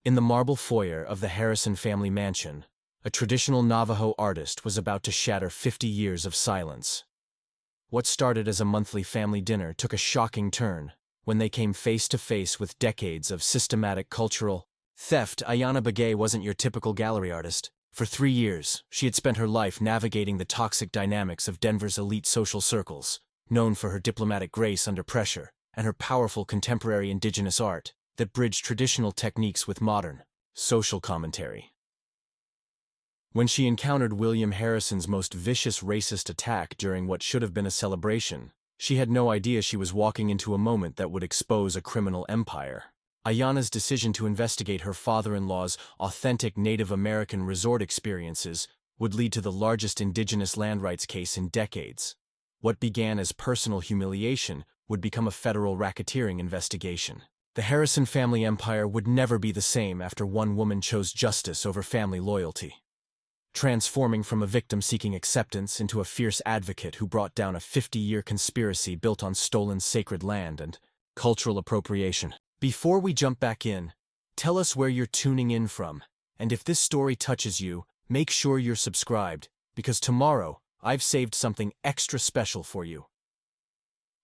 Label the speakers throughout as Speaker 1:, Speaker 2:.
Speaker 1: In the marble foyer of the Harrison family mansion, a traditional Navajo artist was about to shatter 50 years of silence. What started as a monthly family dinner took a shocking turn when they came face to face with decades of systematic cultural theft. Aiyana Begay wasn't your typical gallery artist. For 3 years, she had spent her life navigating the toxic dynamics of Denver's elite social circles, known for her diplomatic grace under pressure and her powerful contemporary indigenous art that bridged traditional techniques with modern social commentary. When she encountered William Harrison's most vicious racist attack during what should have been a celebration, she had no idea she was walking into a moment that would expose a criminal empire. Aiyana's decision to investigate her father-in-law's authentic Native American resort experiences would lead to the largest indigenous land rights case in decades. What began as personal humiliation would become a federal racketeering investigation. The Harrison family empire would never be the same after one woman chose justice over family loyalty, transforming from a victim seeking acceptance into a fierce advocate who brought down a 50-year conspiracy built on stolen sacred land and cultural appropriation. Before we jump back in, tell us where you're tuning in from, and if this story touches you, make sure you're subscribed, because tomorrow I've saved something extra special for you.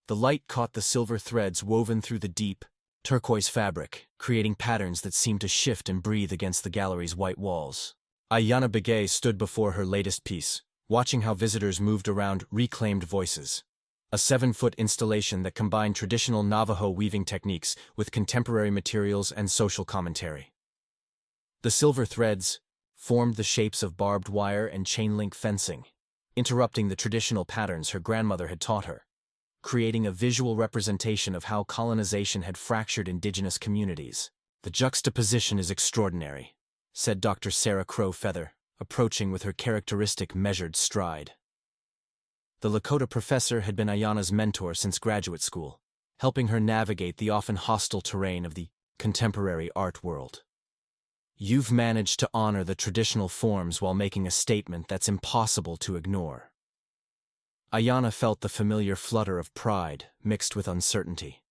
Speaker 1: The light caught the silver threads woven through the deep, turquoise fabric, creating patterns that seemed to shift and breathe against the gallery's white walls. Aiyana Begay stood before her latest piece, watching how visitors moved around reclaimed voices. A 7-foot installation that combined traditional Navajo weaving techniques with contemporary materials and social commentary. The silver threads formed the shapes of barbed wire and chain-link fencing, interrupting the traditional patterns her grandmother had taught her, creating a visual representation of how colonization had fractured indigenous communities. "The juxtaposition is extraordinary," said Dr. Sarah Crow Feather, approaching with her characteristic measured stride. The Lakota professor had been Aiyana's mentor since graduate school, helping her navigate the often hostile terrain of the contemporary art world. "You've managed to honor the traditional forms while making a statement that's impossible to ignore." Aiyana felt the familiar flutter of pride mixed with uncertainty.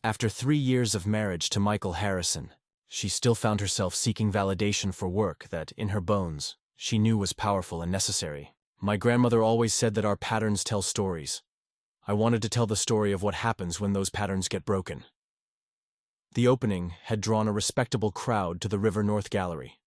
Speaker 1: After 3 years of marriage to Michael Harrison, she still found herself seeking validation for work that, in her bones, she knew was powerful and necessary. "My grandmother always said that our patterns tell stories. I wanted to tell the story of what happens when those patterns get broken." The opening had drawn a respectable crowd to the River North Gallery.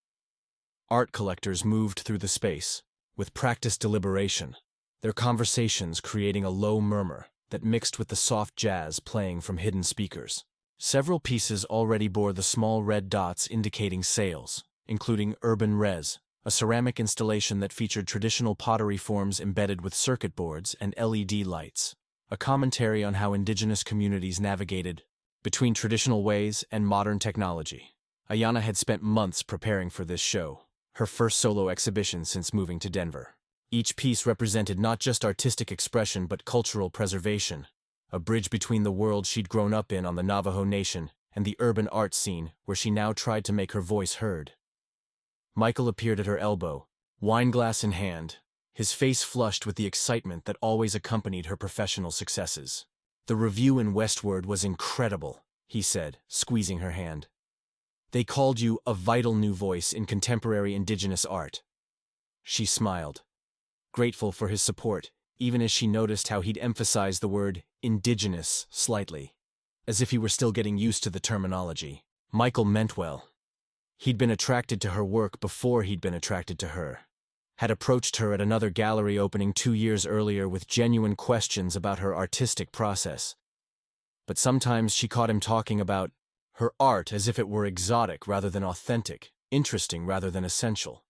Speaker 1: Art collectors moved through the space, with practiced deliberation, their conversations creating a low murmur that mixed with the soft jazz playing from hidden speakers. Several pieces already bore the small red dots indicating sales, including Urban Res, a ceramic installation that featured traditional pottery forms embedded with circuit boards and LED lights, a commentary on how indigenous communities navigated between traditional ways and modern technology. Aiyana had spent months preparing for this show, her first solo exhibition since moving to Denver. Each piece represented not just artistic expression but cultural preservation, a bridge between the world she'd grown up in on the Navajo Nation and the urban art scene where she now tried to make her voice heard. Michael appeared at her elbow, wineglass in hand, his face flushed with the excitement that always accompanied her professional successes. "The review in Westward was incredible," he said, squeezing her hand. "They called you a vital new voice in contemporary indigenous art." She smiled, grateful for his support, even as she noticed how he'd emphasized the word indigenous slightly, as if he were still getting used to the terminology. Michael meant well. He'd been attracted to her work before he'd been attracted to her, had approached her at another gallery opening 2 years earlier with genuine questions about her artistic process. But sometimes she caught him talking about her art as if it were exotic rather than authentic, interesting rather than essential.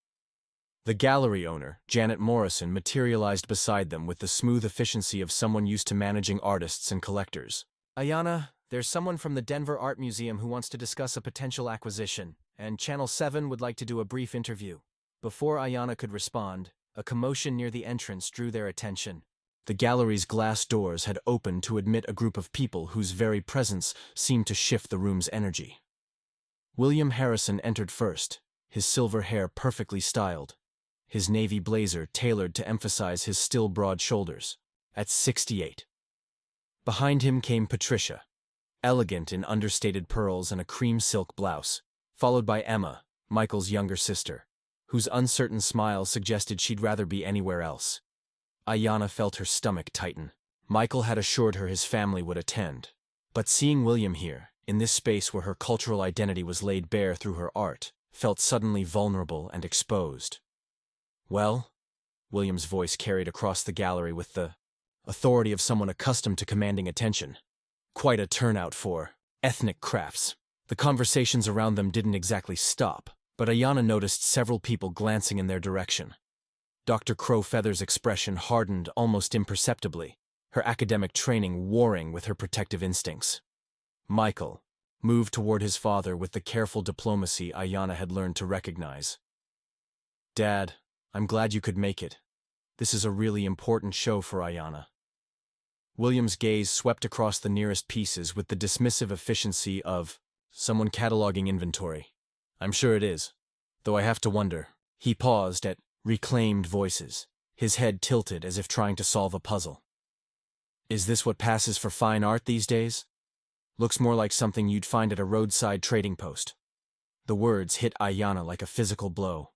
Speaker 1: The gallery owner, Janet Morrison, materialized beside them with the smooth efficiency of someone used to managing artists and collectors. "Aiyana, there's someone from the Denver Art Museum who wants to discuss a potential acquisition, and Channel 7 would like to do a brief interview." Before Aiyana could respond, a commotion near the entrance drew their attention. The gallery's glass doors had opened to admit a group of people whose very presence seemed to shift the room's energy. William Harrison entered first, his silver hair perfectly styled, his navy blazer tailored to emphasize his still broad shoulders, at 68. Behind him came Patricia, elegant in understated pearls and a cream silk blouse, followed by Emma, Michael's younger sister, whose uncertain smile suggested she'd rather be anywhere else. Aiyana felt her stomach tighten. Michael had assured her his family would attend. But seeing William here, in this space where her cultural identity was laid bare through her art, felt suddenly vulnerable and exposed. "Well?" William's voice carried across the gallery with the authority of someone accustomed to commanding attention. Quite a turnout for ethnic crafts. The conversations around them didn't exactly stop, but Aiyana noticed several people glancing in their direction. Dr. Crowfeather's expression hardened almost imperceptibly, her academic training warring with her protective instincts. Michael moved toward his father with the careful diplomacy Aiyana had learned to recognize. "Dad, I'm glad you could make it. This is a really important show for Aiyana." William's gaze swept across the nearest pieces with the dismissive efficiency of someone cataloging inventory. "I'm sure it is, though I have to wonder." He paused at reclaimed voices, his head tilted as if trying to solve a puzzle. "Is this what passes for fine art these days? Looks more like something you'd find at a roadside trading post." The words hit Aiyana like a physical blow.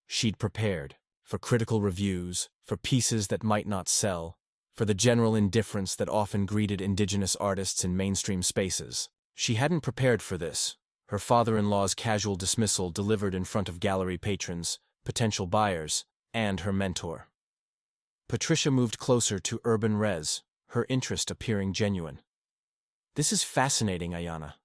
Speaker 1: She'd prepared for critical reviews, for pieces that might not sell, for the general indifference that often greeted Indigenous artists in mainstream spaces. She hadn't prepared for this, her father-in-law's casual dismissal delivered in front of gallery patrons, potential buyers, and her mentor. Patricia moved closer to Urban Res, her interest appearing genuine. "This is fascinating, Aiyana.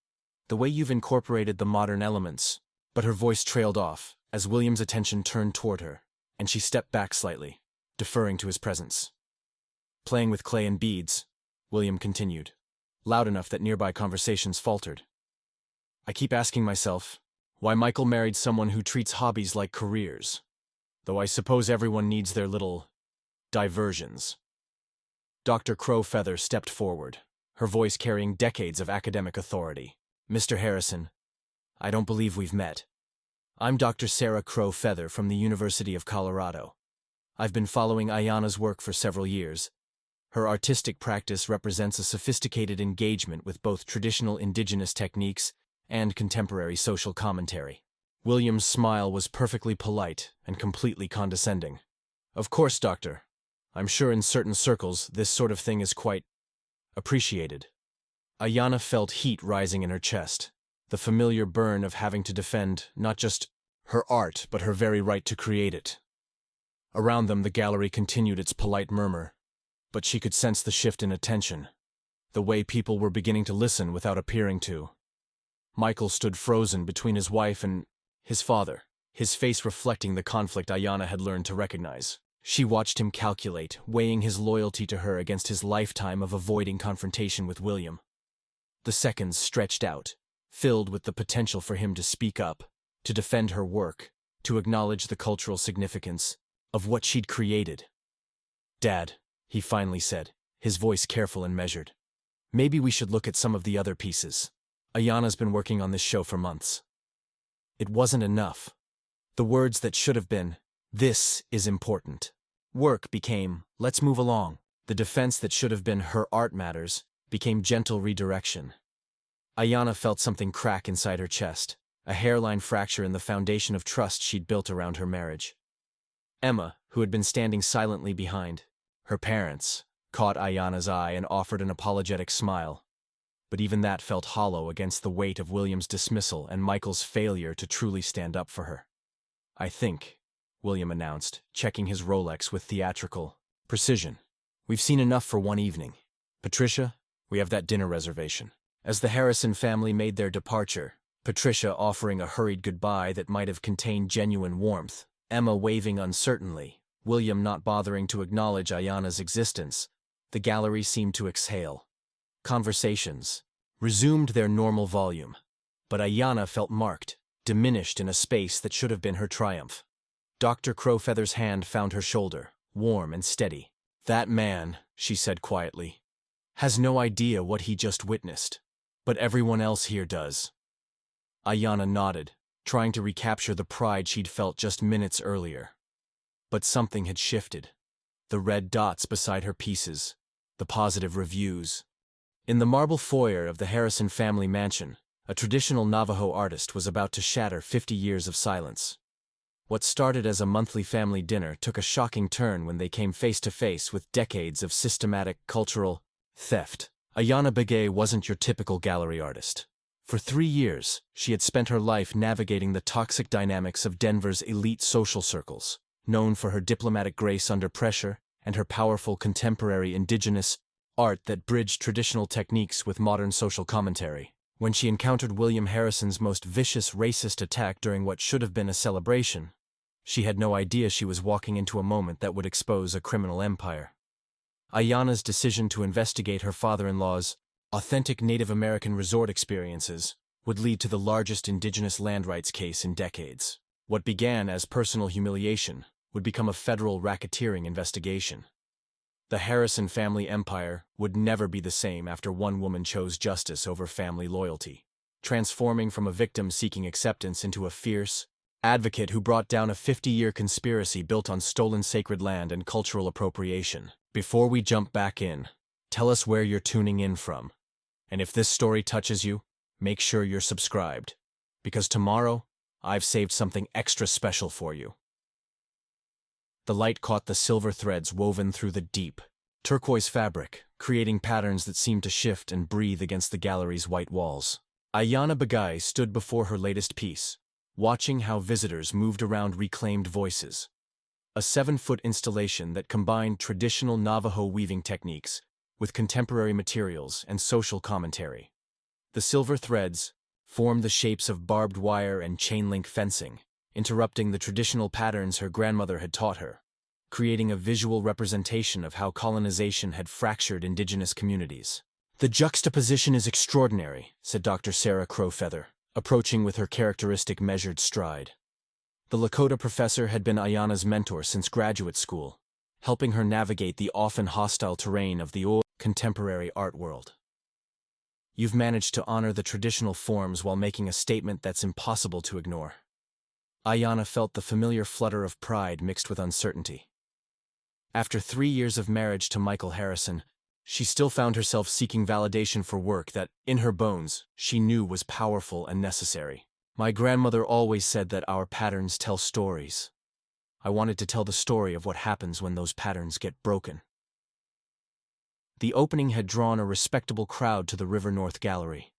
Speaker 1: The way you've incorporated the modern elements." But her voice trailed off as William's attention turned toward her, and she stepped back slightly, deferring to his presence. "Playing with clay and beads," William continued, loud enough that nearby conversations faltered. "I keep asking myself why Michael married someone who treats hobbies like careers, though I suppose everyone needs their little diversions." Dr. Crowfeather stepped forward, her voice carrying decades of academic authority. "Mr. Harrison, I don't believe we've met. I'm Dr. Sarah Crowfeather from the University of Colorado. I've been following Aiyana's work for several years. Her artistic practice represents a sophisticated engagement with both traditional Indigenous techniques and contemporary social commentary." William's smile was perfectly polite and completely condescending. "Of course, Doctor. I'm sure in certain circles this sort of thing is quite appreciated." Aiyana felt heat rising in her chest, the familiar burn of having to defend not just her art but her very right to create it. Around them the gallery continued its polite murmur, but she could sense the shift in attention, the way people were beginning to listen without appearing to. Michael stood frozen between his wife and his father, his face reflecting the conflict Aiyana had learned to recognize. She watched him calculate, weighing his loyalty to her against his lifetime of avoiding confrontation with William. The seconds stretched out, filled with the potential for him to speak up, to defend her work, to acknowledge the cultural significance of what she'd created. "Dad," he finally said, his voice careful and measured, "maybe we should look at some of the other pieces. Aiyana's been working on this show for months." It wasn't enough. The words that should have been, "This is important," work became, "Let's move along." The defense that should have been, "Her art matters," became gentle redirection. Aiyana felt something crack inside her chest, a hairline fracture in the foundation of trust she'd built around her marriage. Emma, who had been standing silently behind her parents, caught Aiyana's eye and offered an apologetic smile. But even that felt hollow against the weight of William's dismissal and Michael's failure to truly stand up for her. "I think," William announced, checking his Rolex with theatrical precision, "we've seen enough for one evening. Patricia, we have that dinner reservation." As the Harrison family made their departure, Patricia offering a hurried goodbye that might have contained genuine warmth, Emma waving uncertainly, William not bothering to acknowledge Aiyana's existence, the gallery seemed to exhale. Conversations resumed their normal volume, but Aiyana felt marked, diminished in a space that should have been her triumph. Dr. Crowfeather's hand found her shoulder, warm and steady. "That man," she said quietly, "has no idea what he just witnessed, but everyone else here does." Aiyana nodded, trying to recapture the pride she'd felt just minutes earlier. But something had shifted. The red dots beside her pieces, the positive reviews. In the marble foyer of the Harrison family mansion, A traditional Navajo artist was about to shatter 50 years of silence. What started as a monthly family dinner took a shocking turn when they came face to face with decades of systematic cultural theft. Aiyana Begay wasn't your typical gallery artist. For 3 years, she had spent her life navigating the toxic dynamics of Denver's elite social circles, known for her diplomatic grace under pressure and her powerful contemporary Indigenous art that bridged traditional techniques with modern social commentary. When she encountered William Harrison's most vicious racist attack during what should have been a celebration, she had no idea she was walking into a moment that would expose a criminal empire. Aiyana's decision to investigate her father-in-law's authentic Native American resort experiences would lead to the largest Indigenous land rights case in decades. What began as personal humiliation would become a federal racketeering investigation. The Harrison family empire would never be the same after one woman chose justice over family loyalty, transforming from a victim seeking acceptance into a fierce advocate who brought down a 50-year conspiracy built on stolen sacred land and cultural appropriation. Before we jump back in, tell us where you're tuning in from. And if this story touches you, make sure you're subscribed, because tomorrow, I've saved something extra special for you. The light caught the silver threads woven through the deep turquoise fabric, creating patterns that seemed to shift and breathe against the gallery's white walls. Aiyana Begay stood before her latest piece, watching how visitors moved around reclaimed voices. A 7-foot installation that combined traditional Navajo weaving techniques with contemporary materials and social commentary. The silver threads formed the shapes of barbed wire and chain-link fencing, interrupting the traditional patterns her grandmother had taught her, creating a visual representation of how colonization had fractured Indigenous communities. "The juxtaposition is extraordinary," said Dr. Sarah Crowfeather, approaching with her characteristic measured stride. The Lakota professor had been Aiyana's mentor since graduate school, helping her navigate the often hostile terrain of the old contemporary art world. "You've managed to honor the traditional forms while making a statement that's impossible to ignore." Aiyana felt the familiar flutter of pride mixed with uncertainty. After 3 years of marriage to Michael Harrison, she still found herself seeking validation for work that, in her bones, she knew was powerful and necessary. "My grandmother always said that our patterns tell stories. I wanted to tell the story of what happens when those patterns get broken." The opening had drawn a respectable crowd to the River North Gallery.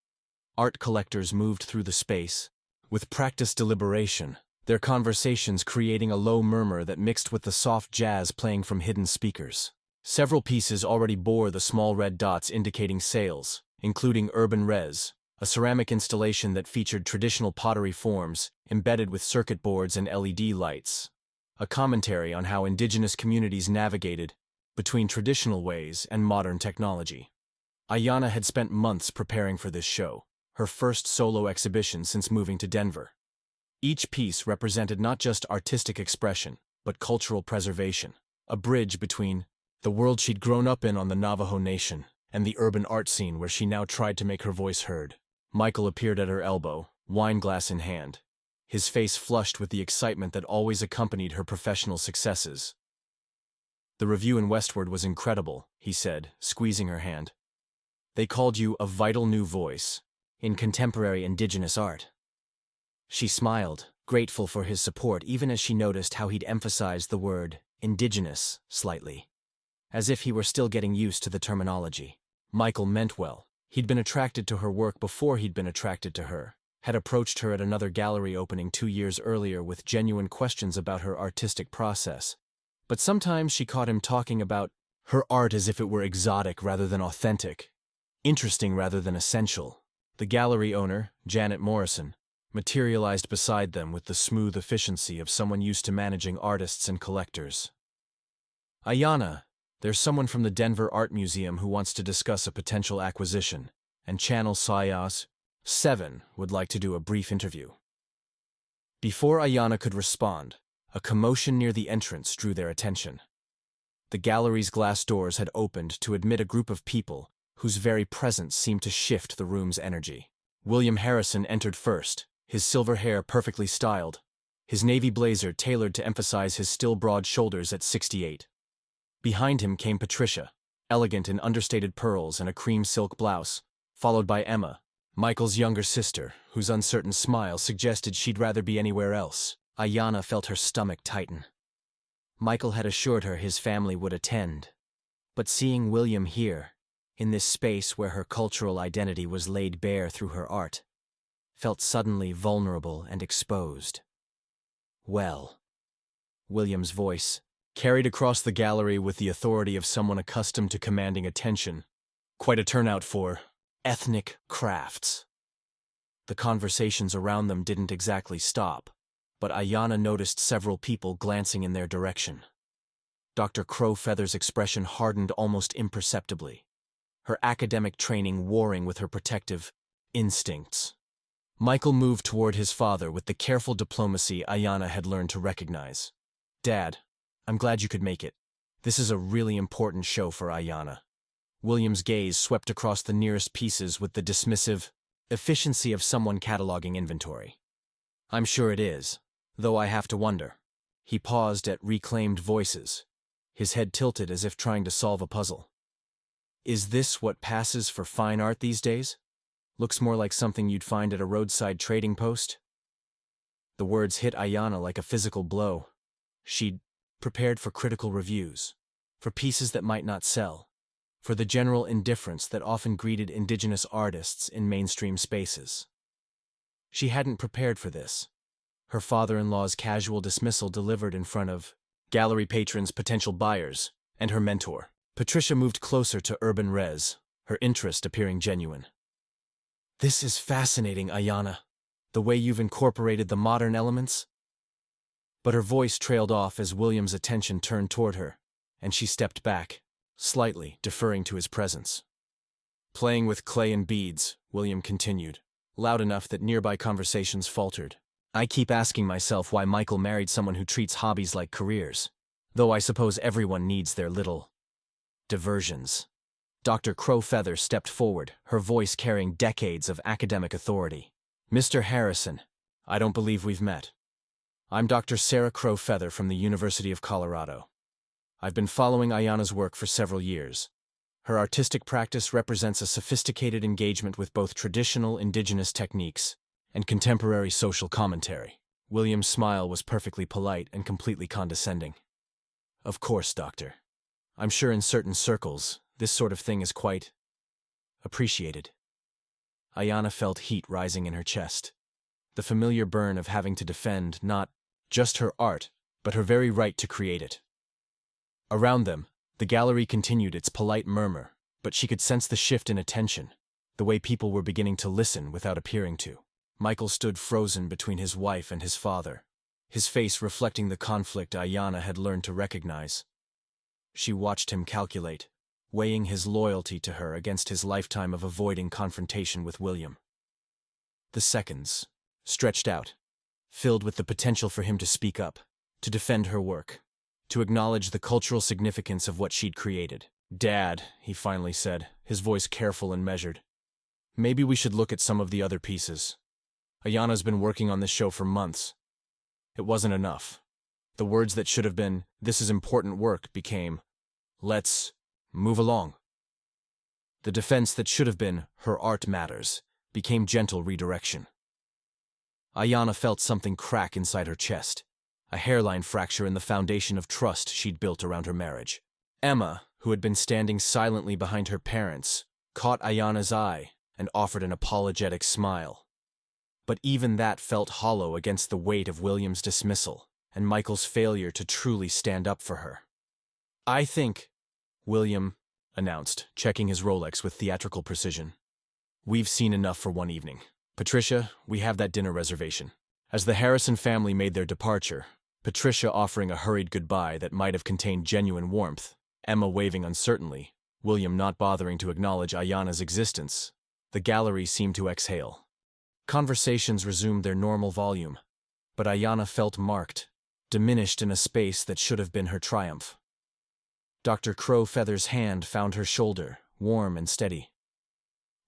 Speaker 1: Art collectors moved through the space, with practiced deliberation, their conversations creating a low murmur that mixed with the soft jazz playing from hidden speakers. Several pieces already bore the small red dots indicating sales, including Urban Res, a ceramic installation that featured traditional pottery forms embedded with circuit boards and LED lights, a commentary on how Indigenous communities navigated between traditional ways and modern technology. Aiyana had spent months preparing for this show, her first solo exhibition since moving to Denver. Each piece represented not just artistic expression, but cultural preservation, a bridge between the world she'd grown up in on the Navajo Nation and the urban art scene where she now tried to make her voice heard. Michael appeared at her elbow, wine glass in hand, his face flushed with the excitement that always accompanied her professional successes. "The review in Westward was incredible," he said, squeezing her hand. "They called you a vital new voice in contemporary Indigenous art." She smiled, grateful for his support even as she noticed how he'd emphasized the word Indigenous slightly, as if he were still getting used to the terminology. Michael meant well. He'd been attracted to her work before he'd been attracted to her, had approached her at another gallery opening 2 years earlier with genuine questions about her artistic process. But sometimes she caught him talking about her art as if it were exotic rather than authentic, interesting rather than essential. The gallery owner, Janet Morrison, materialized beside them with the smooth efficiency of someone used to managing artists and collectors. "Aiyana, there's someone from the Denver Art Museum who wants to discuss a potential acquisition, and Channel Sayas 7 would like to do a brief interview." Before Aiyana could respond, a commotion near the entrance drew their attention. The gallery's glass doors had opened to admit a group of people whose very presence seemed to shift the room's energy. William Harrison entered first, his silver hair perfectly styled, his navy blazer tailored to emphasize his still broad shoulders at 68. Behind him came Patricia, elegant in understated pearls and a cream silk blouse, followed by Emma, Michael's younger sister, whose uncertain smile suggested she'd rather be anywhere else. Aiyana felt her stomach tighten. Michael had assured her his family would attend. But seeing William here, in this space where her cultural identity was laid bare through her art, felt suddenly vulnerable and exposed. Well, William's voice, carried across the gallery with the authority of someone accustomed to commanding attention. Quite a turnout for ethnic crafts. The conversations around them didn't exactly stop, but Aiyana noticed several people glancing in their direction. Dr. Crowfeather's expression hardened almost imperceptibly, her academic training warring with her protective instincts. Michael moved toward his father with the careful diplomacy Aiyana had learned to recognize. "Dad, I'm glad you could make it. This is a really important show for Aiyana." William's gaze swept across the nearest pieces with the dismissive efficiency of someone cataloging inventory. "I'm sure it is, though I have to wonder." He paused at reclaimed voices, his head tilted as if trying to solve a puzzle. "Is this what passes for fine art these days? Looks more like something you'd find at a roadside trading post." The words hit Aiyana like a physical blow. She'd prepared for critical reviews, for pieces that might not sell, for the general indifference that often greeted Indigenous artists in mainstream spaces. She hadn't prepared for this. Her father-in-law's casual dismissal delivered in front of gallery patrons, potential buyers, and her mentor. Patricia moved closer to Urban Res, her interest appearing genuine. "This is fascinating, Aiyana, the way you've incorporated the modern elements." But her voice trailed off as William's attention turned toward her, and she stepped back, slightly deferring to his presence. "Playing with clay and beads," William continued, loud enough that nearby conversations faltered. "I keep asking myself why Michael married someone who treats hobbies like careers, though I suppose everyone needs their little diversions." Dr. Crowfeather stepped forward, her voice carrying decades of academic authority. "Mr. Harrison, I don't believe we've met. I'm Dr. Sarah Crowfeather from the University of Colorado. I've been following Aiyana's work for several years. Her artistic practice represents a sophisticated engagement with both traditional Indigenous techniques and contemporary social commentary." William's smile was perfectly polite and completely condescending. "Of course, Doctor. I'm sure in certain circles, this sort of thing is quite appreciated." Aiyana felt heat rising in her chest, the familiar burn of having to defend not just her art, but her very right to create it. Around them, the gallery continued its polite murmur, but she could sense the shift in attention, the way people were beginning to listen without appearing to. Michael stood frozen between his wife and his father, his face reflecting the conflict Aiyana had learned to recognize. She watched him calculate, weighing his loyalty to her against his lifetime of avoiding confrontation with William. The seconds stretched out, filled with the potential for him to speak up, to defend her work, to acknowledge the cultural significance of what she'd created. "Dad," he finally said, his voice careful and measured, "maybe we should look at some of the other pieces. Aiyana's been working on this show for months. It wasn't enough. The words that should have been, 'This is important work,' became, 'Let's move along.' The defense that should have been, 'Her art matters,' became gentle redirection." Aiyana felt something crack inside her chest, a hairline fracture in the foundation of trust she'd built around her marriage. Emma, who had been standing silently behind her parents, caught Aiyana's eye and offered an apologetic smile. But even that felt hollow against the weight of William's dismissal and Michael's failure to truly stand up for her. "I think," William announced, checking his Rolex with theatrical precision, "we've seen enough for one evening. Patricia, we have that dinner reservation." As the Harrison family made their departure, Patricia offering a hurried goodbye that might have contained genuine warmth, Emma waving uncertainly, William not bothering to acknowledge Aiyana's existence, the gallery seemed to exhale. Conversations resumed their normal volume, but Aiyana felt marked, diminished in a space that should have been her triumph. Dr. Crowfeather's hand found her shoulder, warm and steady.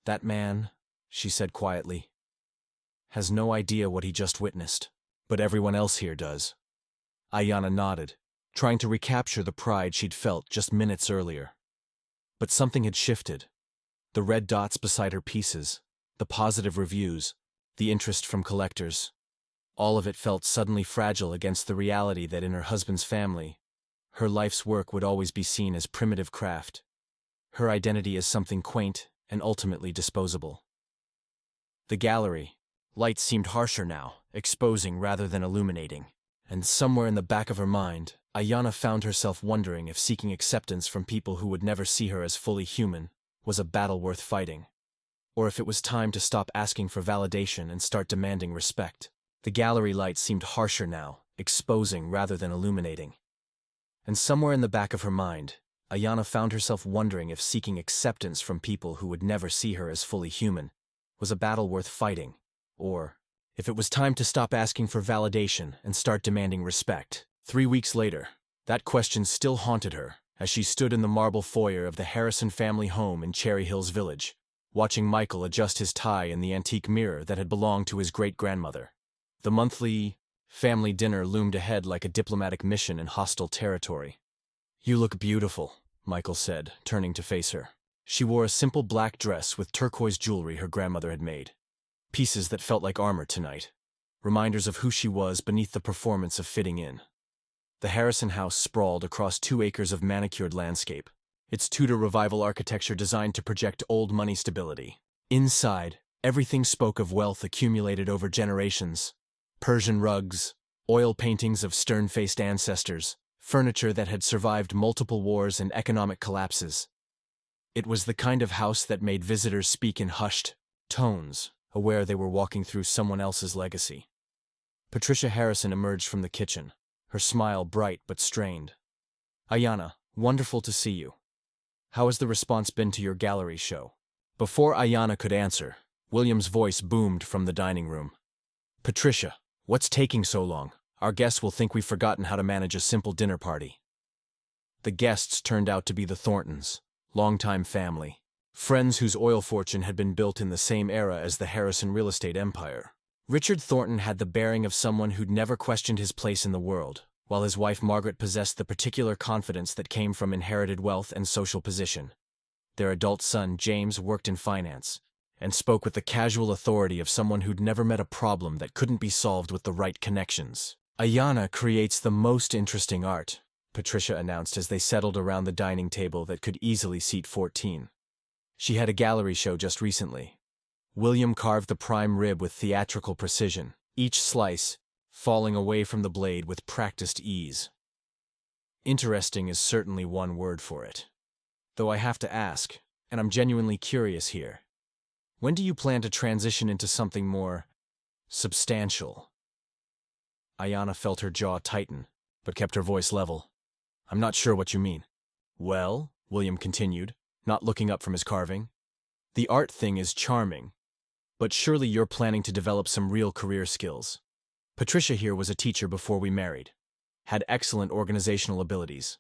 Speaker 1: "That man," she said quietly, "has no idea what he just witnessed, but everyone else here does." Aiyana nodded, trying to recapture the pride she'd felt just minutes earlier. But something had shifted. The red dots beside her pieces, The positive reviews, the interest from collectors. All of it felt suddenly fragile against the reality that in her husband's family, her life's work would always be seen as primitive craft. Her identity as something quaint and ultimately disposable. The gallery. Light seemed harsher now, exposing rather than illuminating. And somewhere in the back of her mind, Aiyana found herself wondering if seeking acceptance from people who would never see her as fully human was a battle worth fighting. Or if it was time to stop asking for validation and start demanding respect. The gallery light seemed harsher now, exposing rather than illuminating. And somewhere in the back of her mind, Aiyana found herself wondering if seeking acceptance from people who would never see her as fully human was a battle worth fighting, or if it was time to stop asking for validation and start demanding respect. 3 weeks later, that question still haunted her as she stood in the marble foyer of the Harrison family home in Cherry Hills Village, watching Michael adjust his tie in the antique mirror that had belonged to his great-grandmother. The monthly family dinner loomed ahead like a diplomatic mission in hostile territory. "You look beautiful," Michael said, turning to face her. She wore a simple black dress with turquoise jewelry her grandmother had made. Pieces that felt like armor tonight, reminders of who she was beneath the performance of fitting in. The Harrison house sprawled across 2 acres of manicured landscape, its Tudor Revival architecture designed to project old money stability. Inside, everything spoke of wealth accumulated over generations. Persian rugs, oil paintings of stern-faced ancestors, furniture that had survived multiple wars and economic collapses. It was the kind of house that made visitors speak in hushed tones, aware they were walking through someone else's legacy. Patricia Harrison emerged from the kitchen, her smile bright but strained. "Aiyana, wonderful to see you. How has the response been to your gallery show?" Before Aiyana could answer, William's voice boomed from the dining room. "Patricia, what's taking so long? Our guests will think we've forgotten how to manage a simple dinner party." The guests turned out to be the Thorntons, longtime family, friends whose oil fortune had been built in the same era as the Harrison real estate empire. Richard Thornton had the bearing of someone who'd never questioned his place in the world, while his wife Margaret possessed the particular confidence that came from inherited wealth and social position. Their adult son, James, worked in finance, and spoke with the casual authority of someone who'd never met a problem that couldn't be solved with the right connections. "Aiyana creates the most interesting art," Patricia announced as they settled around the dining table that could easily seat 14. She had a gallery show just recently. William carved the prime rib with theatrical precision, each slice falling away from the blade with practiced ease. Interesting is certainly one word for it. Though I have to ask, and I'm genuinely curious here, when do you plan to transition into something more substantial? Aiyana felt her jaw tighten, but kept her voice level. "I'm not sure what you mean." "Well," William continued, not looking up from his carving, "the art thing is charming, but surely you're planning to develop some real career skills. Patricia here was a teacher before we married, had excellent organizational abilities,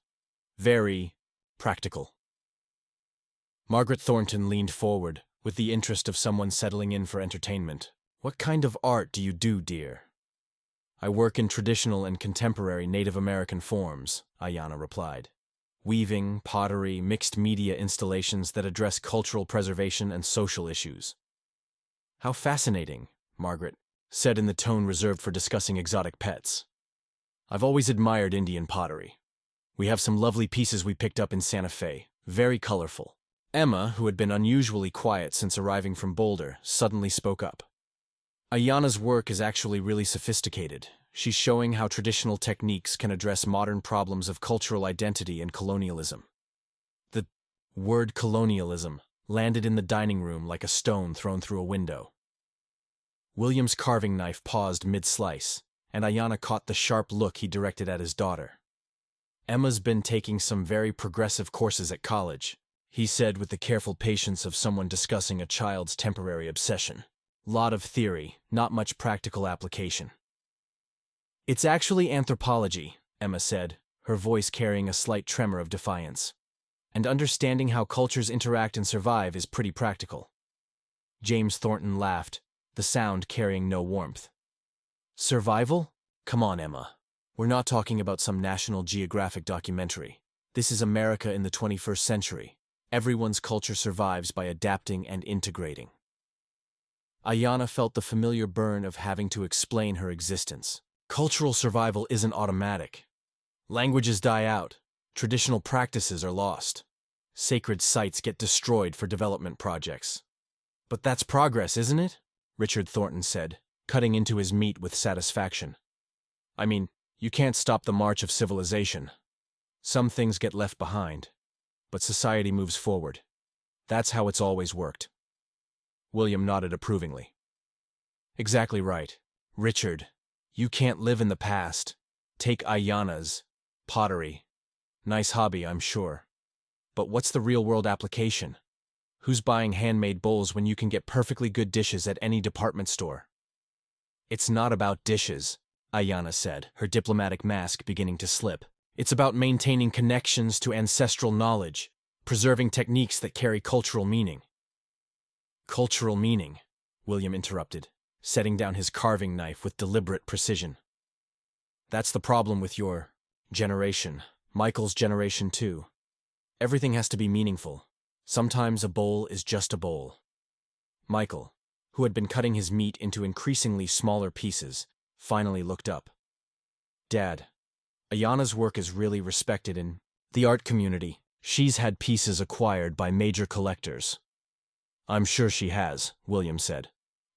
Speaker 1: very practical." Margaret Thornton leaned forward, with the interest of someone settling in for entertainment. "What kind of art do you do, dear?" "I work in traditional and contemporary Native American forms," Aiyana replied. "Weaving, pottery, mixed media installations that address cultural preservation and social issues." "How fascinating," Margaret said in the tone reserved for discussing exotic pets. "I've always admired Indian pottery. We have some lovely pieces we picked up in Santa Fe, very colorful." Emma, who had been unusually quiet since arriving from Boulder, suddenly spoke up. "Aiyana's work is actually really sophisticated. She's showing how traditional techniques can address modern problems of cultural identity and colonialism." The word colonialism landed in the dining room like a stone thrown through a window. William's carving knife paused mid-slice, and Aiyana caught the sharp look he directed at his daughter. "Emma's been taking some very progressive courses at college," he said with the careful patience of someone discussing a child's temporary obsession. "Lot of theory, not much practical application." "It's actually anthropology," Emma said, her voice carrying a slight tremor of defiance. "And understanding how cultures interact and survive is pretty practical." James Thornton laughed, the sound carrying no warmth. "Survival? Come on, Emma. We're not talking about some National Geographic documentary. This is America in the 21st century. Everyone's culture survives by adapting and integrating." Aiyana felt the familiar burn of having to explain her existence. Cultural survival isn't automatic. Languages die out. Traditional practices are lost. Sacred sites get destroyed for development projects. But that's progress, isn't it? Richard Thornton said, cutting into his meat with satisfaction. I mean, you can't stop the march of civilization. Some things get left behind, but society moves forward. That's how it's always worked. William nodded approvingly. Exactly right. Richard, you can't live in the past. Take Aiyana's pottery. Nice hobby, I'm sure. But what's the real-world application? Who's buying handmade bowls when you can get perfectly good dishes at any department store? It's not about dishes, Aiyana said, her diplomatic mask beginning to slip. It's about maintaining connections to ancestral knowledge, preserving techniques that carry cultural meaning. Cultural meaning, William interrupted, setting down his carving knife with deliberate precision. That's the problem with your generation, Michael's generation too. Everything has to be meaningful. Sometimes a bowl is just a bowl. Michael, who had been cutting his meat into increasingly smaller pieces, finally looked up. Dad, Aiyana's work is really respected in the art community. She's had pieces acquired by major collectors. I'm sure she has, William said.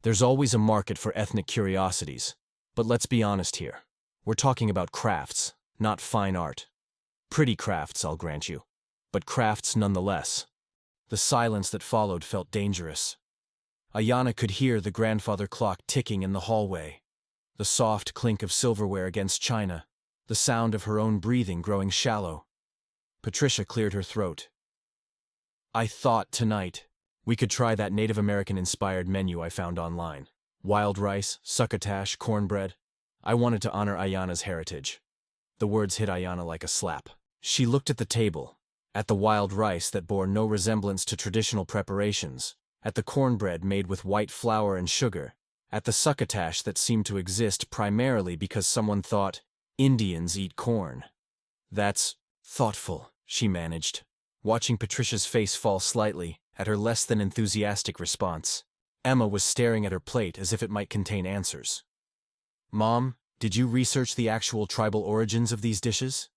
Speaker 1: There's always a market for ethnic curiosities. But let's be honest here. We're talking about crafts, not fine art. Pretty crafts, I'll grant you. But crafts nonetheless. The silence that followed felt dangerous. Aiyana could hear the grandfather clock ticking in the hallway, the soft clink of silverware against china, the sound of her own breathing growing shallow. Patricia cleared her throat. I thought tonight we could try that Native American-inspired menu I found online. Wild rice, succotash, cornbread. I wanted to honor Aiyana's heritage. The words hit Aiyana like a slap. She looked at the table, at the wild rice that bore no resemblance to traditional preparations, at the cornbread made with white flour and sugar, at the succotash that seemed to exist primarily because someone thought Indians eat corn. That's thoughtful, she managed, watching Patricia's face fall slightly at her less than enthusiastic response. Emma was staring at her plate as if it might contain answers. Mom, did you research the actual tribal origins of these dishes?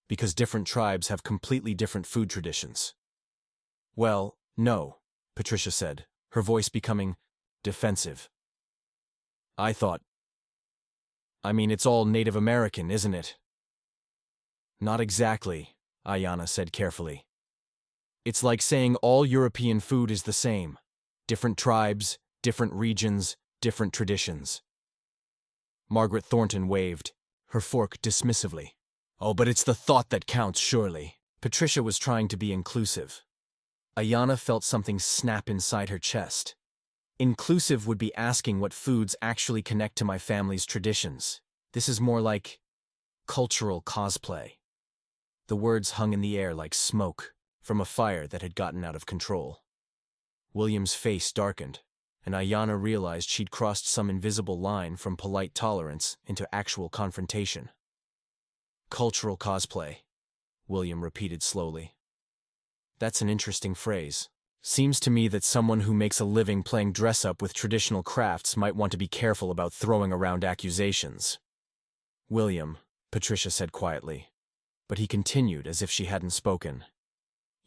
Speaker 1: Because different tribes have completely different food traditions. Well, no, Patricia said, her voice becoming defensive. I mean, it's all Native American, isn't it? Not exactly, Aiyana said carefully. It's like saying all European food is the same. Different tribes, different regions, different traditions. Margaret Thornton waved, her fork dismissively. Oh, but it's the thought that counts, surely. Patricia was trying to be inclusive. Aiyana felt something snap inside her chest. Inclusive would be asking what foods actually connect to my family's traditions. This is more like cultural cosplay. The words hung in the air like smoke from a fire that had gotten out of control. William's face darkened, and Aiyana realized she'd crossed some invisible line from polite tolerance into actual confrontation. Cultural cosplay, William repeated slowly. That's an interesting phrase. Seems to me that someone who makes a living playing dress-up with traditional crafts might want to be careful about throwing around accusations. William, Patricia said quietly, but he continued as if she hadn't spoken.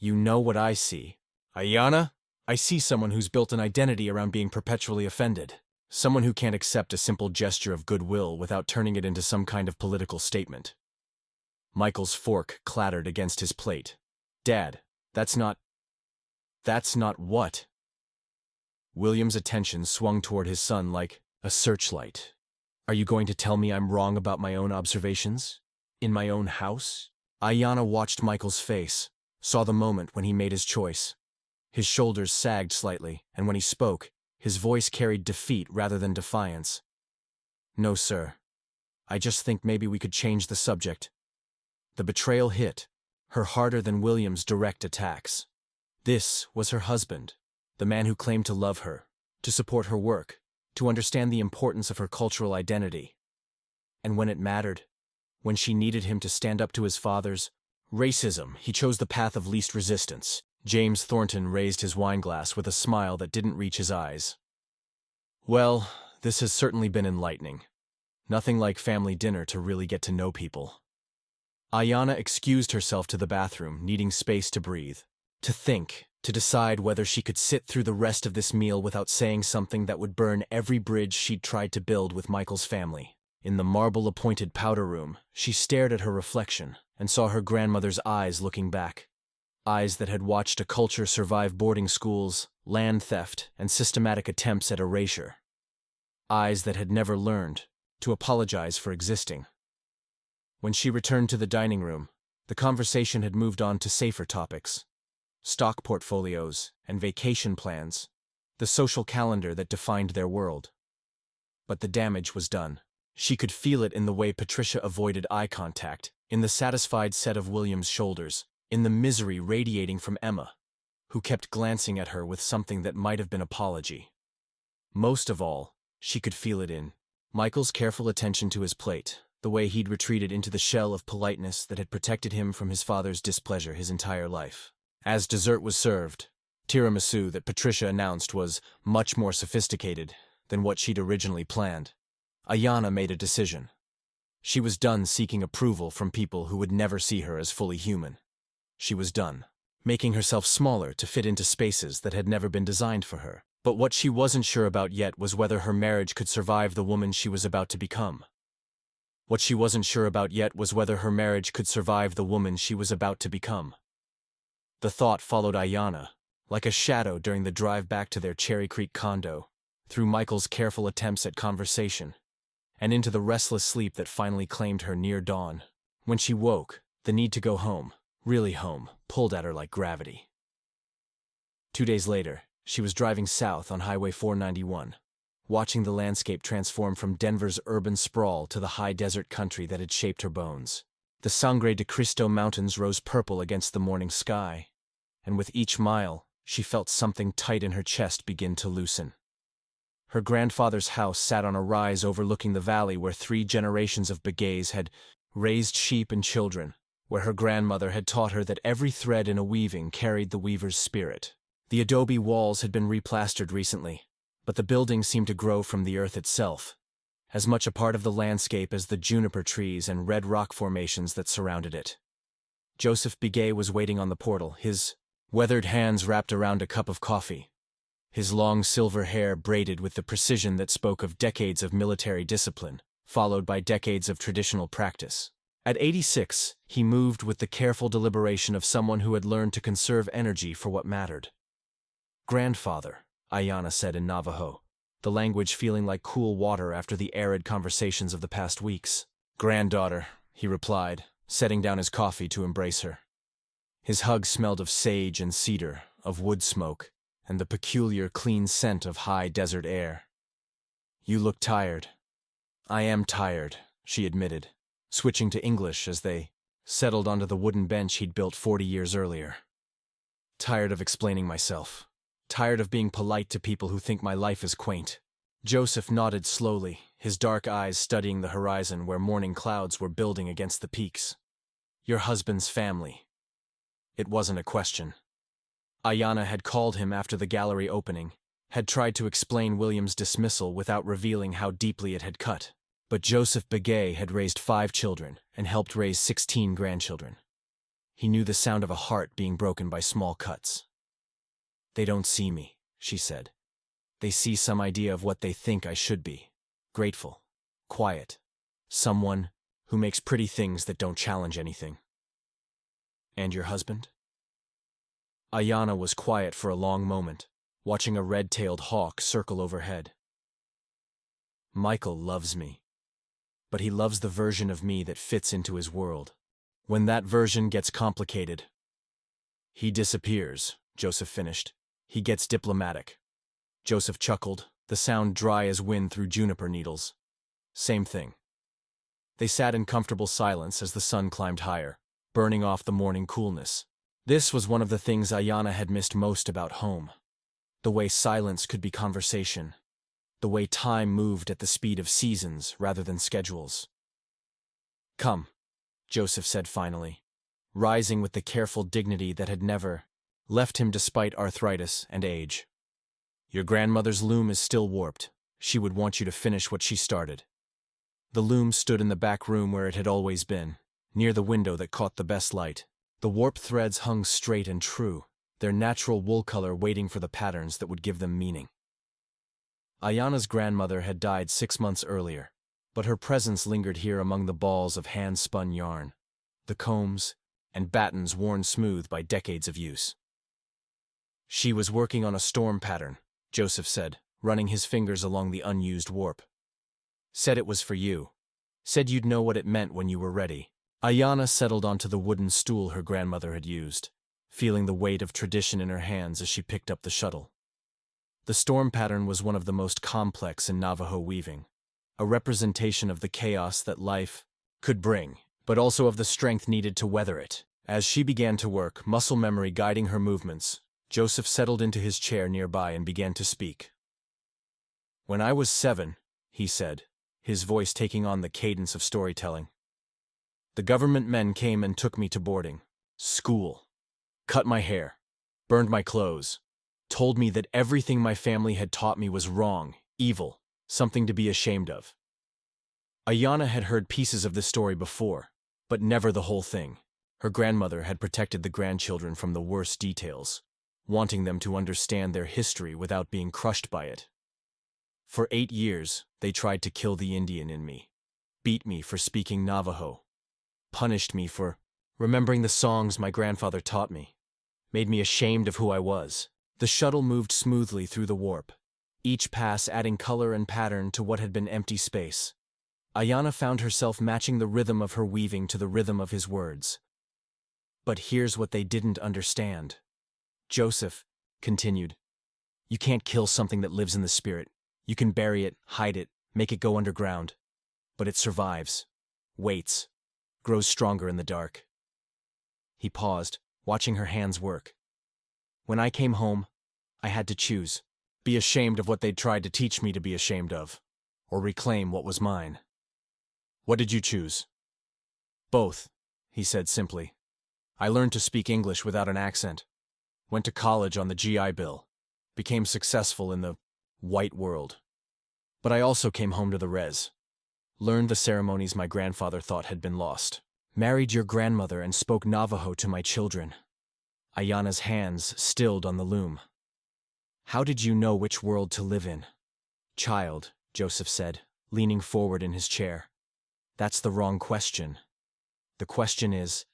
Speaker 1: You know what I see. Aiyana, I see someone who's built an identity around being perpetually offended. Someone who can't accept a simple gesture of goodwill without turning it into some kind of political statement. Michael's fork clattered against his plate. Dad, that's not what? William's attention swung toward his son like a searchlight. Are you going to tell me I'm wrong about my own observations? In my own house? Aiyana watched Michael's face, saw the moment when he made his choice. His shoulders sagged slightly, and when he spoke, his voice carried defeat rather than defiance. No, sir. I just think maybe we could change the subject. The betrayal hit, her harder than William's direct attacks. This was her husband, the man who claimed to love her, to support her work, to understand the importance of her cultural identity. And when it mattered, when she needed him to stand up to his father's racism, he chose the path of least resistance. James Thornton raised his wineglass with a smile that didn't reach his eyes. Well, this has certainly been enlightening. Nothing like family dinner to really get to know people. Aiyana excused herself to the bathroom, needing space to breathe, to think, to decide whether she could sit through the rest of this meal without saying something that would burn every bridge she'd tried to build with Michael's family. In the marble-appointed powder room, she stared at her reflection and saw her grandmother's eyes looking back. Eyes that had watched a culture survive boarding schools, land theft, and systematic attempts at erasure. Eyes that had never learned to apologize for existing. When she returned to the dining room, the conversation had moved on to safer topics. Stock portfolios and vacation plans, the social calendar that defined their world. But the damage was done. She could feel it in the way Patricia avoided eye contact, in the satisfied set of William's shoulders, in the misery radiating from Emma, who kept glancing at her with something that might have been apology. Most of all, she could feel it in Michael's careful attention to his plate, the way he'd retreated into the shell of politeness that had protected him from his father's displeasure his entire life. As dessert was served, tiramisu that Patricia announced was much more sophisticated than what she'd originally planned. Aiyana made a decision. She was done seeking approval from people who would never see her as fully human. She was done making herself smaller to fit into spaces that had never been designed for her. But what she wasn't sure about yet was whether her marriage could survive the woman she was about to become. What she wasn't sure about yet was whether her marriage could survive the woman she was about to become. The thought followed Aiyana, like a shadow during the drive back to their Cherry Creek condo, through Michael's careful attempts at conversation, and into the restless sleep that finally claimed her near dawn. When she woke, the need to go home, really home, pulled at her like gravity. 2 days later, she was driving south on Highway 491, watching the landscape transform from Denver's urban sprawl to the high desert country that had shaped her bones. The Sangre de Cristo Mountains rose purple against the morning sky, and with each mile, she felt something tight in her chest begin to loosen. Her grandfather's house sat on a rise overlooking the valley where 3 generations of Begays had raised sheep and children, where her grandmother had taught her that every thread in a weaving carried the weaver's spirit. The adobe walls had been replastered recently, but the building seemed to grow from the earth itself, as much a part of the landscape as the juniper trees and red rock formations that surrounded it. Joseph Begay was waiting on the portal, his weathered hands wrapped around a cup of coffee, his long silver hair braided with the precision that spoke of decades of military discipline, followed by decades of traditional practice. At 86, he moved with the careful deliberation of someone who had learned to conserve energy for what mattered. "Grandfather," Aiyana said in Navajo, the language feeling like cool water after the arid conversations of the past weeks. "Granddaughter," he replied, setting down his coffee to embrace her. His hug smelled of sage and cedar, of wood smoke, and the peculiar clean scent of high desert air. "You look tired." "I am tired," she admitted, switching to English as they settled onto the wooden bench he'd built 40 years earlier. "Tired of explaining myself. Tired of being polite to people who think my life is quaint." Joseph nodded slowly, his dark eyes studying the horizon where morning clouds were building against the peaks. "Your husband's family." It wasn't a question. Aiyana had called him after the gallery opening, had tried to explain William's dismissal without revealing how deeply it had cut. But Joseph Begay had raised 5 children and helped raise 16 grandchildren. He knew the sound of a heart being broken by small cuts. "They don't see me," she said. "They see some idea of what they think I should be. Grateful. Quiet. Someone who makes pretty things that don't challenge anything." "And your husband?" Aiyana was quiet for a long moment, watching a red-tailed hawk circle overhead. "Michael loves me. But he loves the version of me that fits into his world. When that version gets complicated, he disappears," Joseph finished. "He gets diplomatic." Joseph chuckled, the sound dry as wind through juniper needles. "Same thing." They sat in comfortable silence as the sun climbed higher, burning off the morning coolness. This was one of the things Aiyana had missed most about home. The way silence could be conversation. The way time moved at the speed of seasons rather than schedules. "Come," Joseph said finally, rising with the careful dignity that had never left him despite arthritis and age. "Your grandmother's loom is still warped. She would want you to finish what she started. The loom stood in the back room where it had always been, near the window that caught the best light. The warp threads hung straight and true, their natural wool color waiting for the patterns that would give them meaning. Aiyana's grandmother had died 6 months earlier, but her presence lingered here among the balls of hand-spun yarn, the combs, and battens worn smooth by decades of use. She was working on a storm pattern, Joseph said, running his fingers along the unused warp. Said it was for you. Said you'd know what it meant when you were ready. Aiyana settled onto the wooden stool her grandmother had used, feeling the weight of tradition in her hands as she picked up the shuttle. The storm pattern was one of the most complex in Navajo weaving, a representation of the chaos that life could bring, but also of the strength needed to weather it. As she began to work, muscle memory guiding her movements, Joseph settled into his chair nearby and began to speak. When I was 7, he said, his voice taking on the cadence of storytelling, the government men came and took me to boarding school, cut my hair, burned my clothes, told me that everything my family had taught me was wrong, evil, something to be ashamed of. Aiyana had heard pieces of this story before, but never the whole thing. Her grandmother had protected the grandchildren from the worst details, wanting them to understand their history without being crushed by it. For 8 years, they tried to kill the Indian in me, beat me for speaking Navajo, punished me for remembering the songs my grandfather taught me, made me ashamed of who I was. The shuttle moved smoothly through the warp, each pass adding color and pattern to what had been empty space. Aiyana found herself matching the rhythm of her weaving to the rhythm of his words. But here's what they didn't understand. Joseph continued, you can't kill something that lives in the spirit. You can bury it, hide it, make it go underground. But it survives, waits, grows stronger in the dark. He paused, watching her hands work. When I came home, I had to choose. Be ashamed of what they'd tried to teach me to be ashamed of, or reclaim what was mine. What did you choose? Both, he said simply. I learned to speak English without an accent. Went to college on the GI Bill. Became successful in the white world. But I also came home to the res. Learned the ceremonies my grandfather thought had been lost. Married your grandmother and spoke Navajo to my children. Aiyana's hands stilled on the loom. How did you know which world to live in? Child, Joseph said, leaning forward in his chair. That's the wrong question. The question is,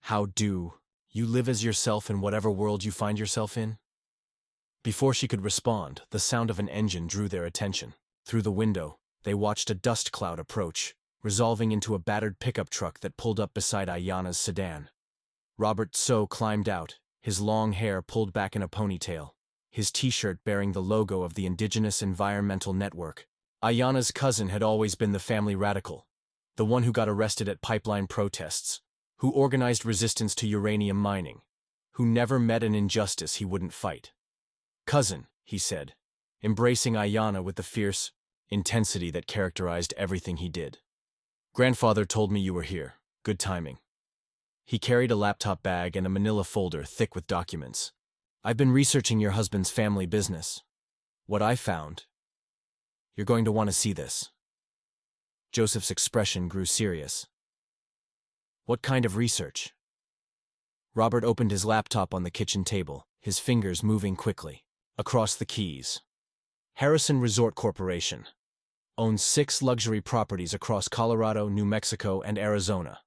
Speaker 1: how do you live as yourself in whatever world you find yourself in? Before she could respond, the sound of an engine drew their attention. Through the window, they watched a dust cloud approach, resolving into a battered pickup truck that pulled up beside Aiyana's sedan. Robert So climbed out, his long hair pulled back in a ponytail, his t-shirt bearing the logo of the Indigenous Environmental Network. Aiyana's cousin had always been the family radical, the one who got arrested at pipeline protests, who organized resistance to uranium mining, who never met an injustice he wouldn't fight. Cousin, he said, embracing Aiyana with the fierce intensity that characterized everything he did. Grandfather told me you were here. Good timing. He carried a laptop bag and a manila folder thick with documents. I've been researching your husband's family business. What I found. You're going to want to see this. Joseph's expression grew serious. What kind of research? Robert opened his laptop on the kitchen table, his fingers moving quickly. Across the keys. Harrison Resort Corporation owns 6 luxury properties across Colorado, New Mexico, and Arizona,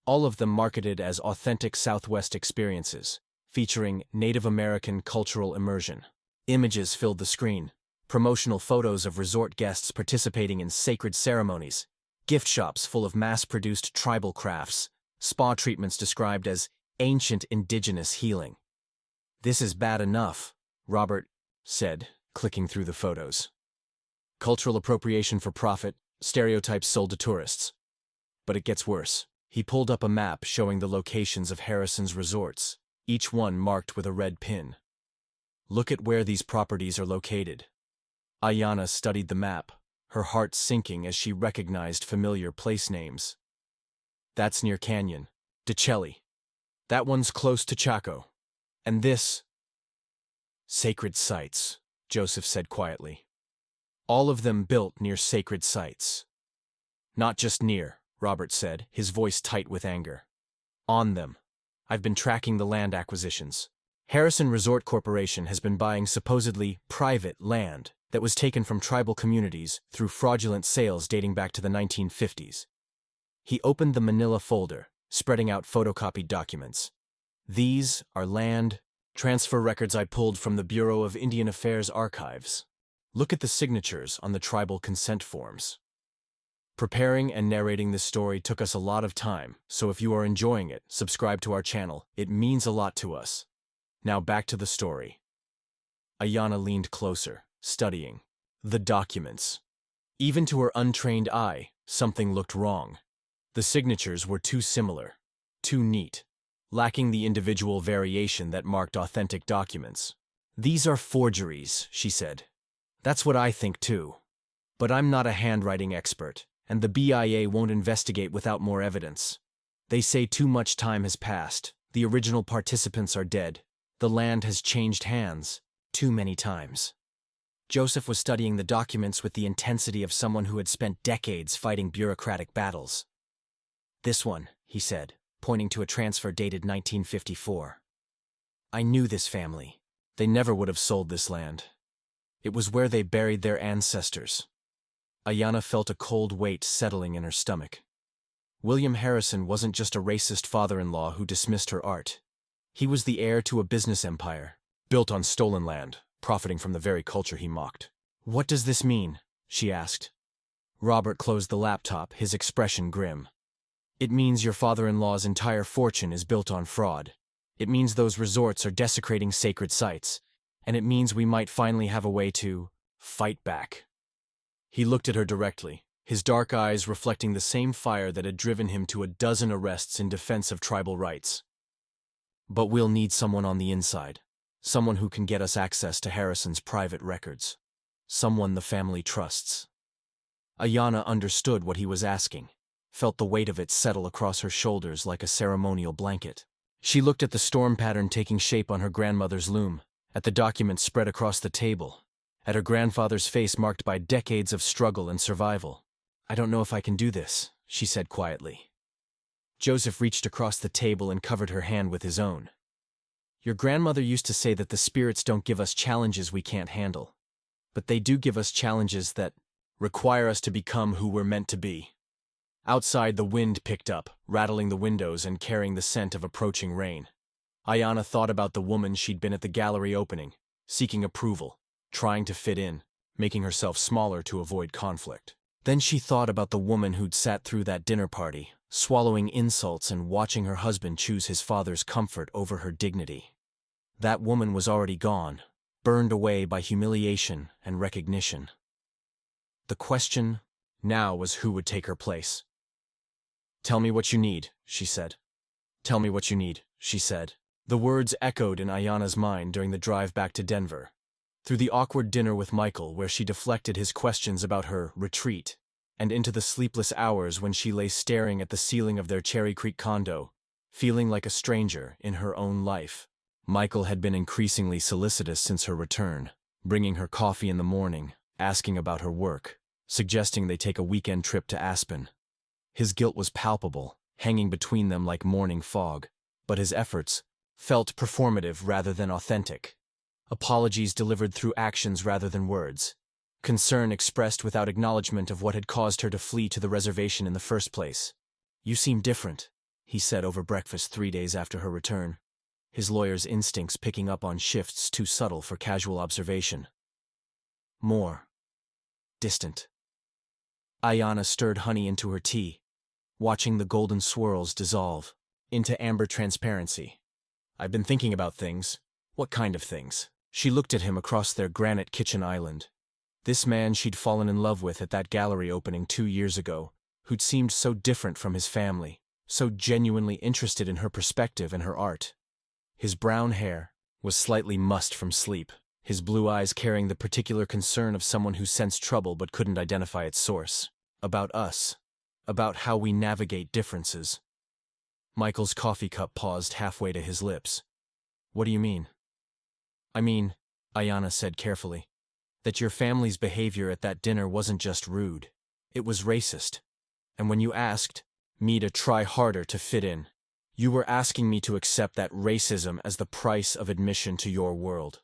Speaker 1: all of them marketed as authentic Southwest experiences, featuring Native American cultural immersion. Images filled the screen, promotional photos of resort guests participating in sacred ceremonies, gift shops full of mass-produced tribal crafts, spa treatments described as ancient indigenous healing. This is bad enough, Robert said, clicking through the photos. Cultural appropriation for profit, stereotypes sold to tourists. But it gets worse. He pulled up a map showing the locations of Harrison's resorts, each one marked with a red pin. Look at where these properties are located. Aiyana studied the map, her heart sinking as she recognized familiar place names. That's near Canyon, DeChelly. That one's close to Chaco. And this... Sacred sites, Joseph said quietly. All of them built near sacred sites. Not just near, Robert said, his voice tight with anger. On them. I've been tracking the land acquisitions. Harrison Resort Corporation has been buying supposedly private land that was taken from tribal communities through fraudulent sales dating back to the 1950s. He opened the manila folder, spreading out photocopied documents. These are land transfer records I pulled from the Bureau of Indian Affairs archives. Look at the signatures on the tribal consent forms. Preparing and narrating this story took us a lot of time, so if you are enjoying it, subscribe to our channel. It means a lot to us. Now back to the story. Aiyana leaned closer, studying the documents. Even to her untrained eye, something looked wrong. The signatures were too similar, too neat, lacking the individual variation that marked authentic documents. These are forgeries, she said. That's what I think too. But I'm not a handwriting expert, and the BIA won't investigate without more evidence. They say too much time has passed, the original participants are dead, the land has changed hands too many times. Joseph was studying the documents with the intensity of someone who had spent decades fighting bureaucratic battles. This one, he said, pointing to a transfer dated 1954. I knew this family. They never would have sold this land. It was where they buried their ancestors. Aiyana felt a cold weight settling in her stomach. William Harrison wasn't just a racist father-in-law who dismissed her art. He was the heir to a business empire, built on stolen land, profiting from the very culture he mocked. What does this mean? She asked. Robert closed the laptop, his expression grim. It means your father-in-law's entire fortune is built on fraud. It means those resorts are desecrating sacred sites. And it means we might finally have a way to fight back. He looked at her directly, his dark eyes reflecting the same fire that had driven him to a dozen arrests in defense of tribal rights. But we'll need someone on the inside, someone who can get us access to Harrison's private records, someone the family trusts. Aiyana understood what he was asking, felt the weight of it settle across her shoulders like a ceremonial blanket. She looked at the storm pattern taking shape on her grandmother's loom, at the documents spread across the table, at her grandfather's face marked by decades of struggle and survival. I don't know if I can do this, she said quietly. Joseph reached across the table and covered her hand with his own. Your grandmother used to say that the spirits don't give us challenges we can't handle, but they do give us challenges that require us to become who we're meant to be. Outside, the wind picked up, rattling the windows and carrying the scent of approaching rain. Aiyana thought about the woman she'd been at the gallery opening, seeking approval, trying to fit in, making herself smaller to avoid conflict. Then she thought about the woman who'd sat through that dinner party, swallowing insults and watching her husband choose his father's comfort over her dignity. That woman was already gone, burned away by humiliation and recognition. The question now was who would take her place. Tell me what you need, she said. Tell me what you need, she said. The words echoed in Aiyana's mind during the drive back to Denver. Through the awkward dinner with Michael where she deflected his questions about her retreat, and into the sleepless hours when she lay staring at the ceiling of their Cherry Creek condo, feeling like a stranger in her own life. Michael had been increasingly solicitous since her return, bringing her coffee in the morning, asking about her work, suggesting they take a weekend trip to Aspen. His guilt was palpable, hanging between them like morning fog, but his efforts felt performative rather than authentic. Apologies delivered through actions rather than words. Concern expressed without acknowledgement of what had caused her to flee to the reservation in the first place. You seem different, he said over breakfast 3 days after her return, his lawyer's instincts picking up on shifts too subtle for casual observation. More distant. Aiyana stirred honey into her tea, watching the golden swirls dissolve into amber transparency. I've been thinking about things. What kind of things? She looked at him across their granite kitchen island. This man she'd fallen in love with at that gallery opening 2 years ago, who'd seemed so different from his family, so genuinely interested in her perspective and her art. His brown hair was slightly mussed from sleep, his blue eyes carrying the particular concern of someone who sensed trouble but couldn't identify its source. About us. About how we navigate differences. Michael's coffee cup paused halfway to his lips. What do you mean? I mean, Aiyana said carefully, That your family's behavior at that dinner wasn't just rude. It was racist. And when you asked me to try harder to fit in, you were asking me to accept that racism as the price of admission to your world.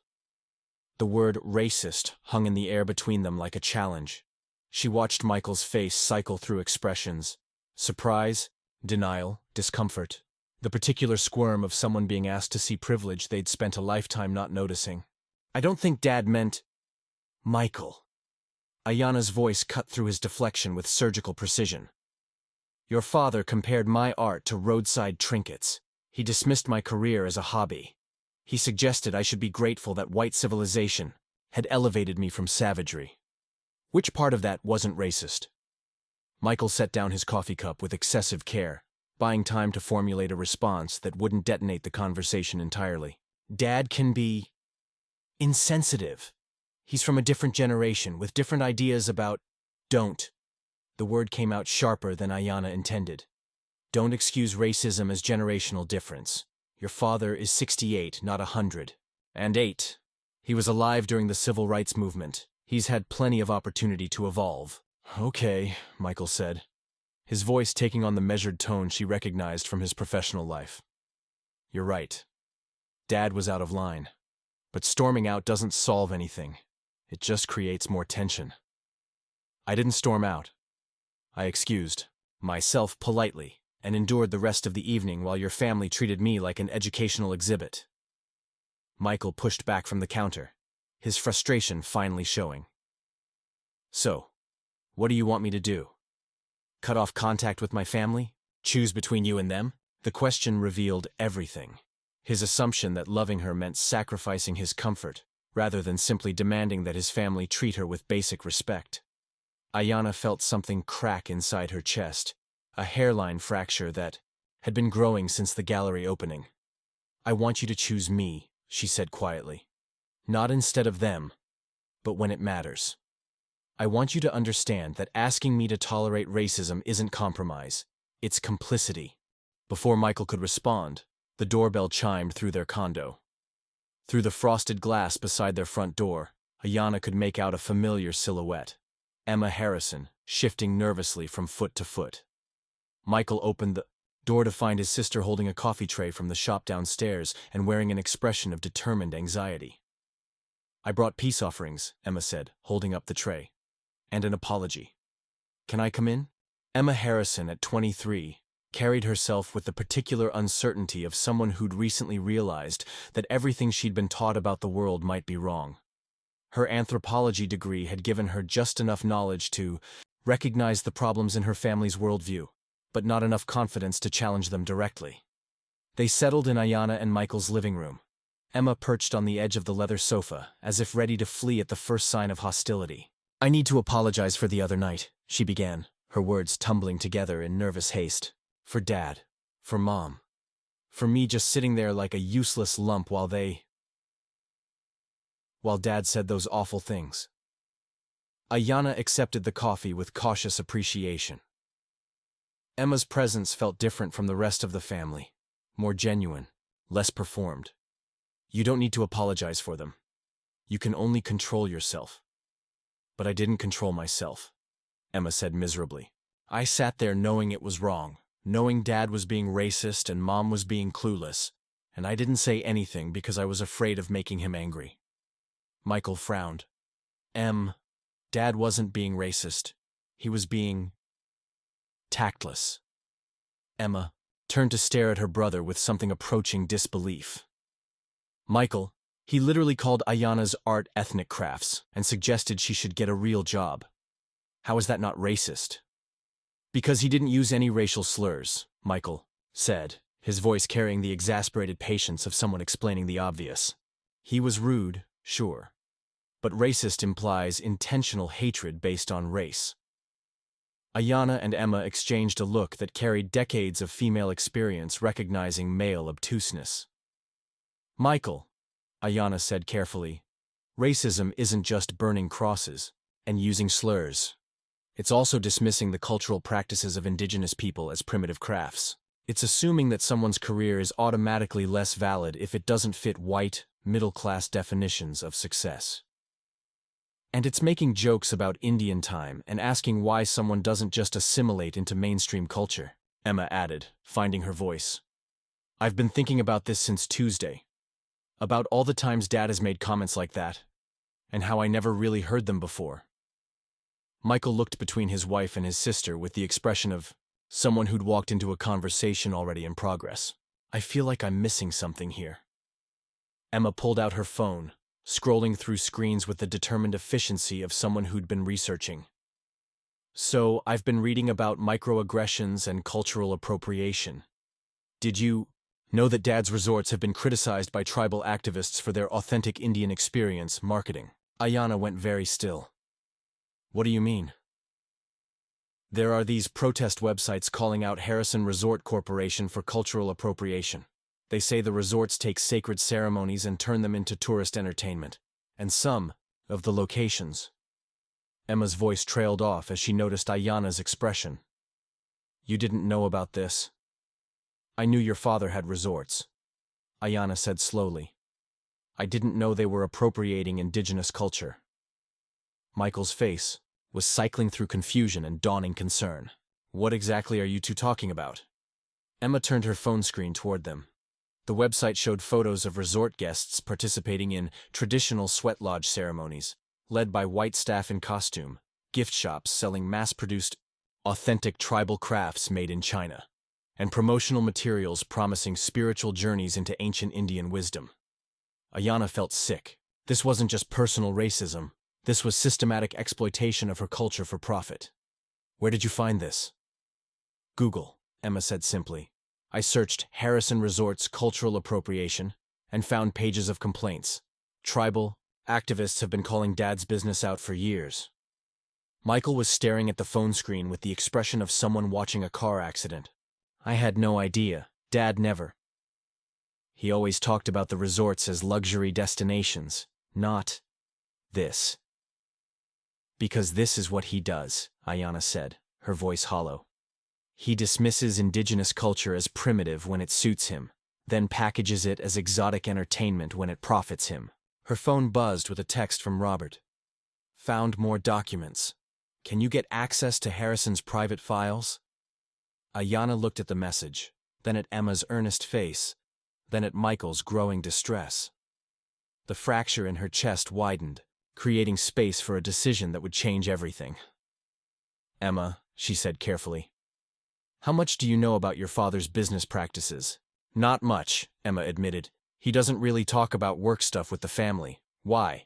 Speaker 1: The word racist hung in the air between them like a challenge. She watched Michael's face cycle through expressions: surprise, denial, discomfort. The particular squirm of someone being asked to see privilege they'd spent a lifetime not noticing. I don't think Dad meant Michael. Aiyana's voice cut through his deflection with surgical precision. Your father compared my art to roadside trinkets. He dismissed my career as a hobby. He suggested I should be grateful that white civilization had elevated me from savagery. Which part of that wasn't racist? Michael set down his coffee cup with excessive care, buying time to formulate a response that wouldn't detonate the conversation entirely. Dad can be insensitive. He's from a different generation with different ideas about don't. The word came out sharper than Aiyana intended. Don't excuse racism as generational difference. Your father is 68, not 108. He was alive during the civil rights movement. He's had plenty of opportunity to evolve. Okay, Michael said, his voice taking on the measured tone she recognized from his professional life. You're right. Dad was out of line. But storming out doesn't solve anything. It just creates more tension. I didn't storm out. I excused myself politely and endured the rest of the evening while your family treated me like an educational exhibit. Michael pushed back from the counter, his frustration finally showing. So, what do you want me to do? Cut off contact with my family? Choose between you and them? The question revealed everything. His assumption that loving her meant sacrificing his comfort, rather than simply demanding that his family treat her with basic respect. Aiyana felt something crack inside her chest, a hairline fracture that had been growing since the gallery opening. I want you to choose me, she said quietly. Not instead of them, but when it matters. I want you to understand that asking me to tolerate racism isn't compromise, it's complicity. Before Michael could respond, the doorbell chimed through their condo. Through the frosted glass beside their front door, Aiyana could make out a familiar silhouette. Emma Harrison, shifting nervously from foot to foot. Michael opened the door to find his sister holding a coffee tray from the shop downstairs and wearing an expression of determined anxiety. I brought peace offerings, Emma said, holding up the tray. And an apology. Can I come in? Emma Harrison, at 23, carried herself with the particular uncertainty of someone who'd recently realized that everything she'd been taught about the world might be wrong. Her anthropology degree had given her just enough knowledge to recognize the problems in her family's worldview, but not enough confidence to challenge them directly. They settled in Aiyana and Michael's living room. Emma perched on the edge of the leather sofa, as if ready to flee at the first sign of hostility. I need to apologize for the other night, she began, her words tumbling together in nervous haste. For Dad. For Mom. For me just sitting there like a useless lump while Dad said those awful things. Aiyana accepted the coffee with cautious appreciation. Emma's presence felt different from the rest of the family, more genuine, less performed. You don't need to apologize for them. You can only control yourself. But I didn't control myself, Emma said miserably. I sat there knowing it was wrong, knowing Dad was being racist and Mom was being clueless, and I didn't say anything because I was afraid of making him angry. Michael frowned. Dad wasn't being racist. He was being tactless. Emma turned to stare at her brother with something approaching disbelief. Michael, he literally called Aiyana's art ethnic crafts and suggested she should get a real job. How is that not racist? Because he didn't use any racial slurs, Michael said, his voice carrying the exasperated patience of someone explaining the obvious. He was rude, sure. But racist implies intentional hatred based on race. Aiyana and Emma exchanged a look that carried decades of female experience recognizing male obtuseness. Michael, Aiyana said carefully, racism isn't just burning crosses and using slurs. It's also dismissing the cultural practices of Indigenous people as primitive crafts. It's assuming that someone's career is automatically less valid if it doesn't fit white, middle-class definitions of success. And it's making jokes about Indian time and asking why someone doesn't just assimilate into mainstream culture, Emma added, finding her voice. I've been thinking about this since Tuesday. About all the times Dad has made comments like that, and how I never really heard them before. Michael looked between his wife and his sister with the expression of someone who'd walked into a conversation already in progress. I feel like I'm missing something here. Emma pulled out her phone, scrolling through screens with the determined efficiency of someone who'd been researching. So, I've been reading about microaggressions and cultural appropriation. Did you know that Dad's resorts have been criticized by tribal activists for their authentic Indian experience marketing? Aiyana went very still. What do you mean? There are these protest websites calling out Harrison Resort Corporation for cultural appropriation. They say the resorts take sacred ceremonies and turn them into tourist entertainment. And some of the locations. Emma's voice trailed off as she noticed Aiyana's expression. You didn't know about this? I knew your father had resorts, Aiyana said slowly. I didn't know they were appropriating Indigenous culture. Michael's face was cycling through confusion and dawning concern. What exactly are you two talking about? Emma turned her phone screen toward them. The website showed photos of resort guests participating in traditional sweat lodge ceremonies, led by white staff in costume, gift shops selling mass-produced, authentic tribal crafts made in China, and promotional materials promising spiritual journeys into ancient Indian wisdom. Aiyana felt sick. This wasn't just personal racism. This was systematic exploitation of her culture for profit. Where did you find this? Google, Emma said simply. I searched Harrison Resort's cultural appropriation and found pages of complaints. Tribal activists have been calling Dad's business out for years. Michael was staring at the phone screen with the expression of someone watching a car accident. I had no idea. Dad never. He always talked about the resorts as luxury destinations, not this. Because this is what he does, Aiyana said, her voice hollow. He dismisses Indigenous culture as primitive when it suits him, then packages it as exotic entertainment when it profits him. Her phone buzzed with a text from Robert. Found more documents. Can you get access to Harrison's private files? Aiyana looked at the message, then at Emma's earnest face, then at Michael's growing distress. The fracture in her chest widened, creating space for a decision that would change everything. Emma, she said carefully. How much do you know about your father's business practices? Not much, Emma admitted. He doesn't really talk about work stuff with the family. Why?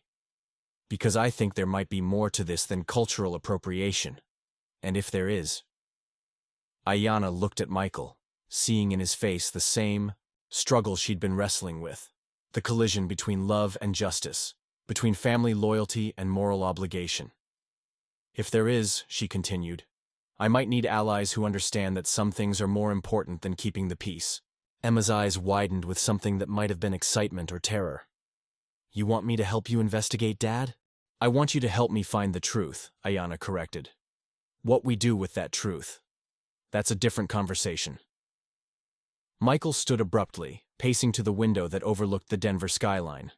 Speaker 1: Because I think there might be more to this than cultural appropriation. And if there is... Aiyana looked at Michael, seeing in his face the same struggle she'd been wrestling with. The collision between love and justice, between family loyalty and moral obligation. If there is, she continued, I might need allies who understand that some things are more important than keeping the peace. Emma's eyes widened with something that might have been excitement or terror. You want me to help you investigate, Dad? I want you to help me find the truth, Aiyana corrected. What we do with that truth. That's a different conversation. Michael stood abruptly, pacing to the window that overlooked the Denver skyline.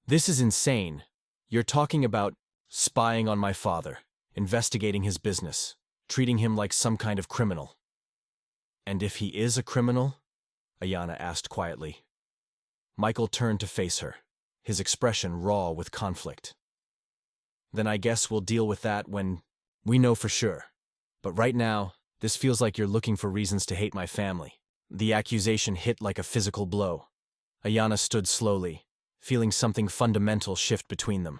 Speaker 1: This is insane. You're talking about spying on my father, investigating his business, treating him like some kind of criminal. And if he is a criminal? Aiyana asked quietly. Michael turned to face her, his expression raw with conflict. Then I guess we'll deal with that when we know for sure. But right now, this feels like you're looking for reasons to hate my family. The accusation hit like a physical blow. Aiyana stood slowly, feeling something fundamental shift between them.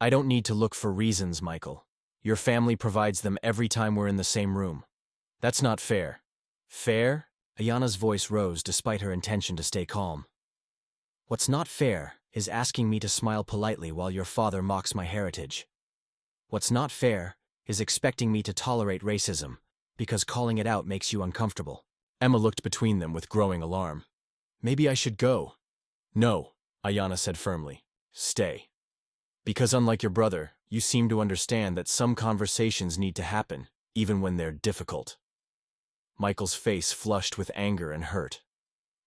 Speaker 1: I don't need to look for reasons, Michael. Your family provides them every time we're in the same room. That's not fair. Fair? Aiyana's voice rose despite her intention to stay calm. What's not fair is asking me to smile politely while your father mocks my heritage. What's not fair is expecting me to tolerate racism, because calling it out makes you uncomfortable. Emma looked between them with growing alarm. Maybe I should go. No, Aiyana said firmly. Stay. Because unlike your brother, you seem to understand that some conversations need to happen, even when they're difficult. Michael's face flushed with anger and hurt.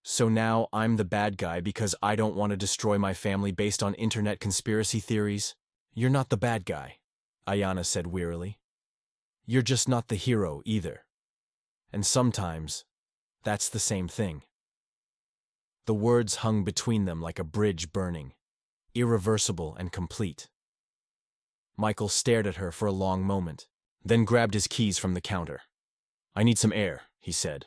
Speaker 1: So now I'm the bad guy because I don't want to destroy my family based on internet conspiracy theories? You're not the bad guy, Aiyana said wearily. You're just not the hero either. And sometimes, that's the same thing. The words hung between them like a bridge burning, irreversible and complete. Michael stared at her for a long moment, then grabbed his keys from the counter. I need some air, he said.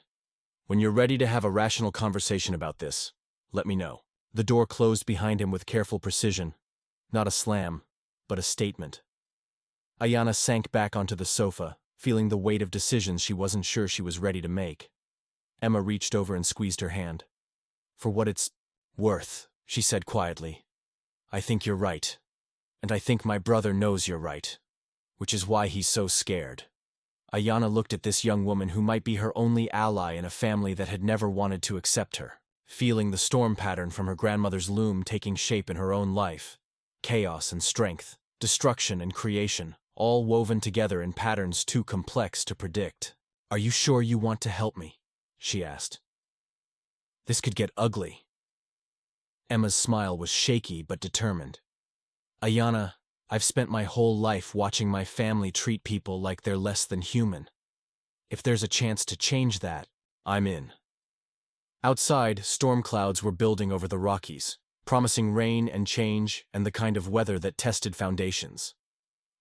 Speaker 1: When you're ready to have a rational conversation about this, let me know. The door closed behind him with careful precision, not a slam, but a statement. Aiyana sank back onto the sofa, feeling the weight of decisions she wasn't sure she was ready to make. Emma reached over and squeezed her hand. For what it's worth, she said quietly, I think you're right. And I think my brother knows you're right, which is why he's so scared. Aiyana looked at this young woman who might be her only ally in a family that had never wanted to accept her, feeling the storm pattern from her grandmother's loom taking shape in her own life. Chaos and strength, destruction and creation, all woven together in patterns too complex to predict. Are you sure you want to help me? She asked. This could get ugly. Emma's smile was shaky but determined. Aiyana, I've spent my whole life watching my family treat people like they're less than human. If there's a chance to change that, I'm in. Outside, storm clouds were building over the Rockies, promising rain and change and the kind of weather that tested foundations.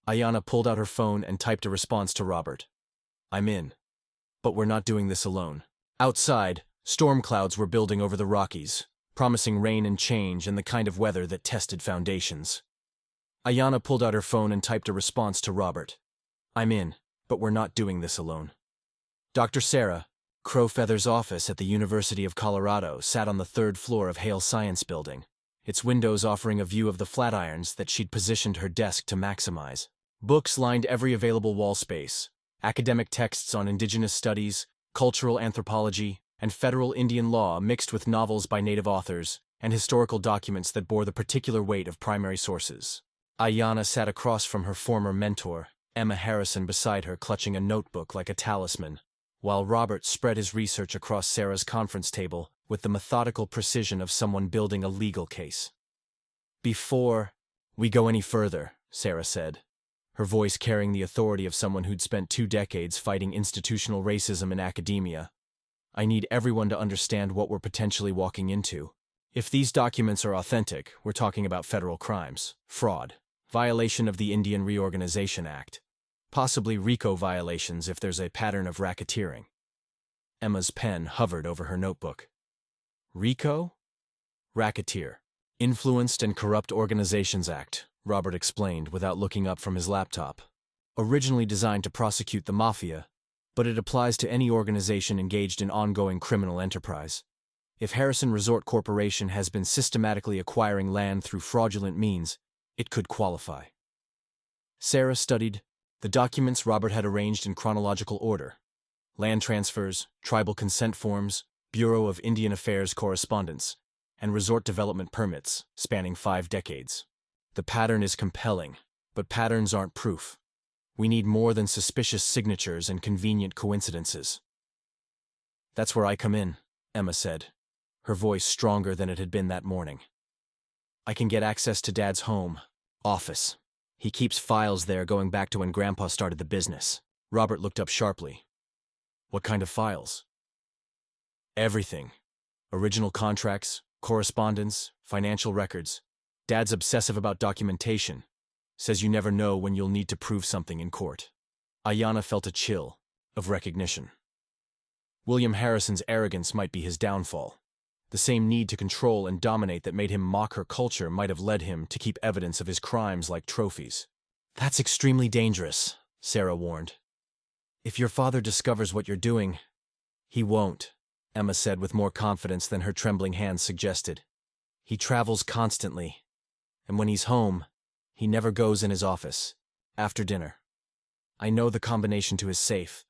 Speaker 1: Aiyana pulled out her phone and typed a response to Robert. I'm in. But we're not doing this alone. Outside, storm clouds were building over the Rockies, promising rain and change and the kind of weather that tested foundations. Aiyana pulled out her phone and typed a response to Robert. I'm in, but we're not doing this alone. Dr. Sarah, Crowfeather's office at the University of Colorado, sat on the third floor of Hale Science Building, its windows offering a view of the flatirons that she'd positioned her desk to maximize. Books lined every available wall space, academic texts on Indigenous studies, cultural anthropology, and federal Indian law mixed with novels by Native authors and historical documents that bore the particular weight of primary sources. Aiyana sat across from her former mentor, Emma Harrison, beside her clutching a notebook like a talisman, while Robert spread his research across Sarah's conference table with the methodical precision of someone building a legal case. Before we go any further, Sarah said, her voice carrying the authority of someone who'd spent 2 decades fighting institutional racism in academia, I need everyone to understand what we're potentially walking into. If these documents are authentic, we're talking about federal crimes, fraud, violation of the Indian Reorganization Act, possibly RICO violations if there's a pattern of racketeering. Emma's pen hovered over her notebook. RICO? Racketeer. Influenced and Corrupt Organizations Act, Robert explained without looking up from his laptop. Originally designed to prosecute the mafia, but it applies to any organization engaged in ongoing criminal enterprise. If Harrison Resort Corporation has been systematically acquiring land through fraudulent means, it could qualify. Sarah studied the documents Robert had arranged in chronological order: land transfers, tribal consent forms, Bureau of Indian Affairs correspondence, and resort development permits spanning 5 decades. The pattern is compelling, but patterns aren't proof. We need more than suspicious signatures and convenient coincidences. That's where I come in, Emma said, her voice stronger than it had been that morning. I can get access to Dad's home, office. He keeps files there going back to when Grandpa started the business. Robert looked up sharply. What kind of files? Everything. Original contracts, correspondence, financial records. Dad's obsessive about documentation. Says you never know when you'll need to prove something in court. Aiyana felt a chill of recognition. William Harrison's arrogance might be his downfall. The same need to control and dominate that made him mock her culture might have led him to keep evidence of his crimes like trophies. That's extremely dangerous, Sarah warned. If your father discovers what you're doing, he won't, Emma said with more confidence than her trembling hands suggested. He travels constantly, and when he's home, he never goes in his office, after dinner. I know the combination to his safe.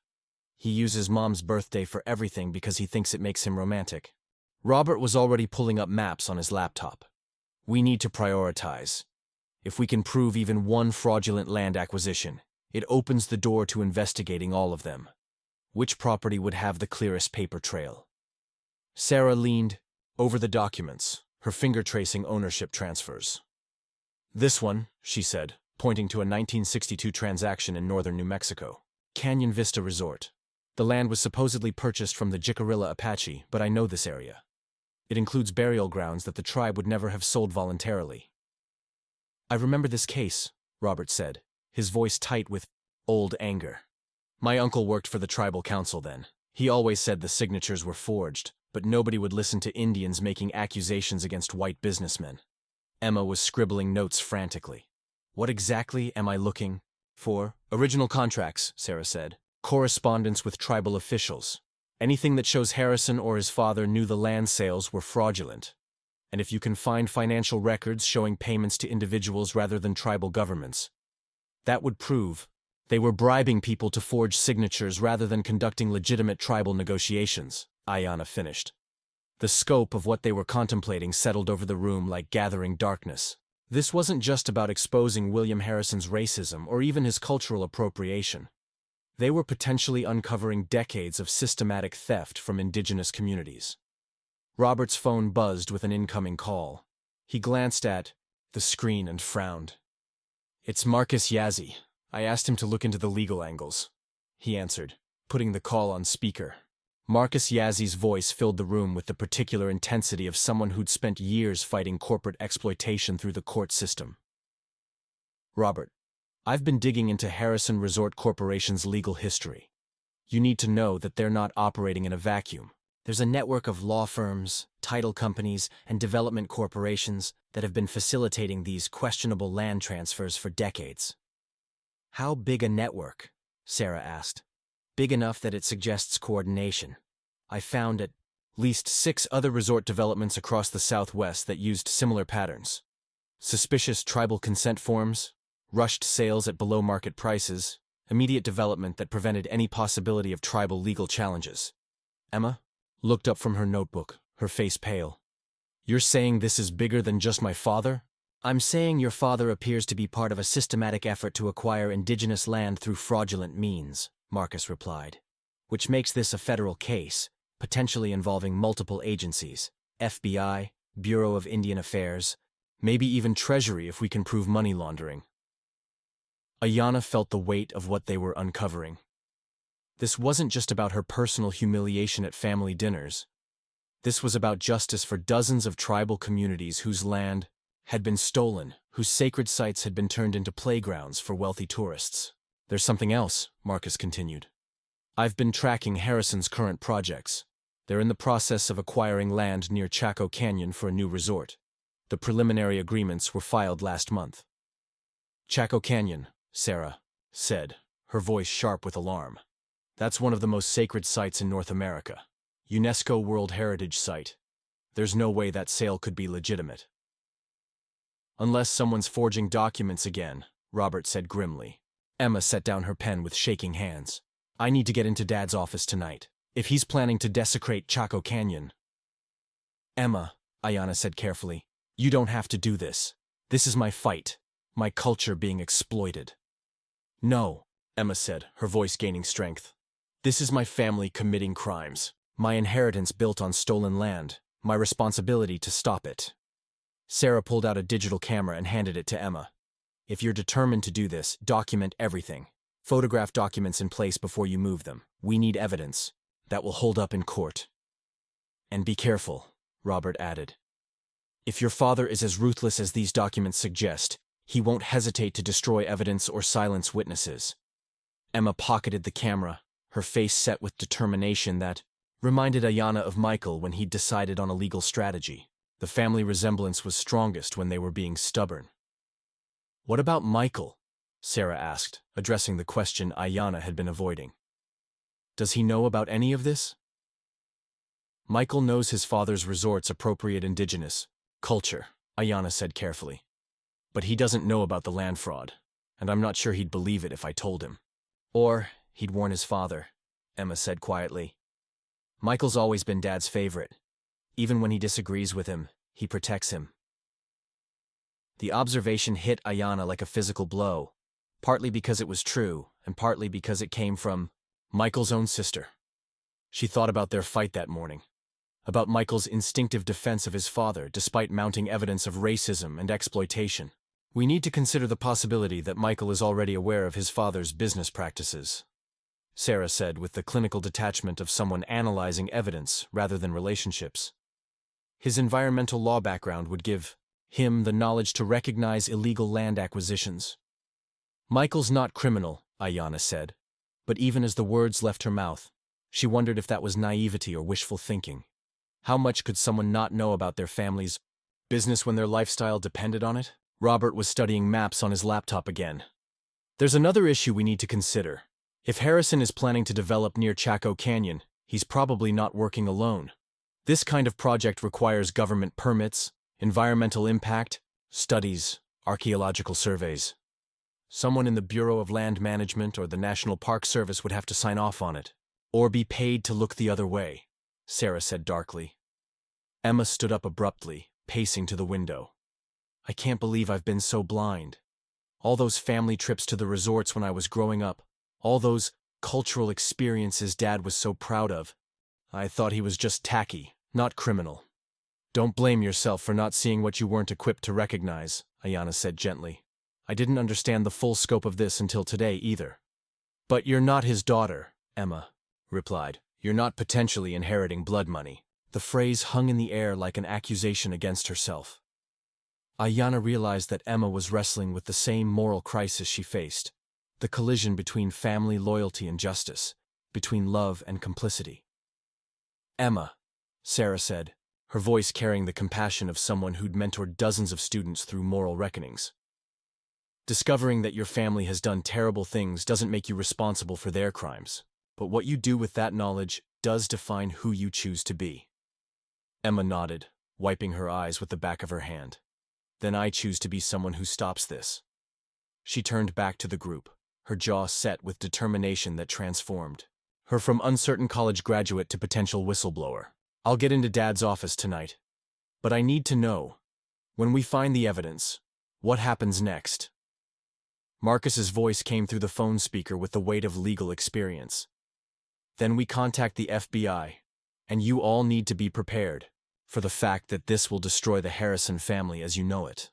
Speaker 1: He uses Mom's birthday for everything because he thinks it makes him romantic. Robert was already pulling up maps on his laptop. We need to prioritize. If we can prove even one fraudulent land acquisition, it opens the door to investigating all of them. Which property would have the clearest paper trail? Sarah leaned over the documents, her finger tracing ownership transfers. This one, she said, pointing to a 1962 transaction in northern New Mexico. Canyon Vista Resort. The land was supposedly purchased from the Jicarilla Apache, but I know this area. It includes burial grounds that the tribe would never have sold voluntarily. I remember this case, Robert said, his voice tight with old anger. My uncle worked for the tribal council then. He always said the signatures were forged, but nobody would listen to Indians making accusations against white businessmen. Emma was scribbling notes frantically. What exactly am I looking for? Original contracts, Sarah said. Correspondence with tribal officials. Anything that shows Harrison or his father knew the land sales were fraudulent. And if you can find financial records showing payments to individuals rather than tribal governments, that would prove they were bribing people to forge signatures rather than conducting legitimate tribal negotiations, Aiyana finished. The scope of what they were contemplating settled over the room like gathering darkness. This wasn't just about exposing William Harrison's racism or even his cultural appropriation. They were potentially uncovering decades of systematic theft from indigenous communities. Robert's phone buzzed with an incoming call. He glanced at the screen and frowned. It's Marcus Yazzie. I asked him to look into the legal angles, he answered, putting the call on speaker. Marcus Yazzie's voice filled the room with the particular intensity of someone who'd spent years fighting corporate exploitation through the court system. Robert, I've been digging into Harrison Resort Corporation's legal history. You need to know that they're not operating in a vacuum. There's a network of law firms, title companies, and development corporations that have been facilitating these questionable land transfers for decades. How big a network? Sarah asked. Big enough that it suggests coordination. I found at least 6 other resort developments across the Southwest that used similar patterns. Suspicious tribal consent forms, rushed sales at below-market prices, immediate development that prevented any possibility of tribal legal challenges. Emma looked up from her notebook, her face pale. You're saying this is bigger than just my father? I'm saying your father appears to be part of a systematic effort to acquire indigenous land through fraudulent means, Marcus replied, which makes this a federal case, potentially involving multiple agencies, FBI, Bureau of Indian Affairs, maybe even Treasury if we can prove money laundering. Aiyana felt the weight of what they were uncovering. This wasn't just about her personal humiliation at family dinners. This was about justice for dozens of tribal communities whose land had been stolen, whose sacred sites had been turned into playgrounds for wealthy tourists. There's something else, Marcus continued. I've been tracking Harrison's current projects. They're in the process of acquiring land near Chaco Canyon for a new resort. The preliminary agreements were filed last month. Chaco Canyon, Sarah said, her voice sharp with alarm. That's one of the most sacred sites in North America. UNESCO World Heritage Site. There's no way that sale could be legitimate. Unless someone's forging documents again, Robert said grimly. Emma set down her pen with shaking hands. I need to get into Dad's office tonight. If he's planning to desecrate Chaco Canyon. Emma, Aiyana said carefully, you don't have to do this. This is my fight. My culture being exploited. No, Emma said, her voice gaining strength. This is my family committing crimes. My inheritance built on stolen land. My responsibility to stop it. Sarah pulled out a digital camera and handed it to Emma. If you're determined to do this, document everything. Photograph documents in place before you move them. We need evidence that will hold up in court. And be careful, Robert added. If your father is as ruthless as these documents suggest, he won't hesitate to destroy evidence or silence witnesses. Emma pocketed the camera, her face set with determination that reminded Aiyana of Michael when he'd decided on a legal strategy. The family resemblance was strongest when they were being stubborn. What about Michael? Sarah asked, addressing the question Aiyana had been avoiding. Does he know about any of this? Michael knows his father's resorts appropriate indigenous culture, Aiyana said carefully. But he doesn't know about the land fraud, and I'm not sure he'd believe it if I told him. Or he'd warn his father, Emma said quietly. Michael's always been Dad's favorite. Even when he disagrees with him, he protects him. The observation hit Aiyana like a physical blow, partly because it was true, and partly because it came from Michael's own sister. She thought about their fight that morning, about Michael's instinctive defense of his father despite mounting evidence of racism and exploitation. We need to consider the possibility that Michael is already aware of his father's business practices, Sarah said with the clinical detachment of someone analyzing evidence rather than relationships. His environmental law background would give him the knowledge to recognize illegal land acquisitions. Michael's not criminal, Aiyana said, but even as the words left her mouth, she wondered if that was naivety or wishful thinking. How much could someone not know about their family's business when their lifestyle depended on it? Robert was studying maps on his laptop again. There's another issue we need to consider. If Harrison is planning to develop near Chaco Canyon, he's probably not working alone. This kind of project requires government permits, environmental impact, studies, archaeological surveys. Someone in the Bureau of Land Management or the National Park Service would have to sign off on it, or be paid to look the other way, Sarah said darkly. Emma stood up abruptly, pacing to the window. I can't believe I've been so blind. All those family trips to the resorts when I was growing up, all those cultural experiences Dad was so proud of. I thought he was just tacky, not criminal. Don't blame yourself for not seeing what you weren't equipped to recognize, Aiyana said gently. I didn't understand the full scope of this until today either. But you're not his daughter, Emma replied. You're not potentially inheriting blood money. The phrase hung in the air like an accusation against herself. Aiyana realized that Emma was wrestling with the same moral crisis she faced, the collision between family loyalty and justice, between love and complicity. Emma, Sarah said, her voice carrying the compassion of someone who'd mentored dozens of students through moral reckonings. Discovering that your family has done terrible things doesn't make you responsible for their crimes, but what you do with that knowledge does define who you choose to be. Emma nodded, wiping her eyes with the back of her hand. Then I choose to be someone who stops this. She turned back to the group, her jaw set with determination that transformed her from uncertain college graduate to potential whistleblower. I'll get into Dad's office tonight. But I need to know, when we find the evidence, what happens next? Marcus's voice came through the phone speaker with the weight of legal experience. Then we contact the FBI, and you all need to be prepared for the fact that this will destroy the Harrison family as you know it.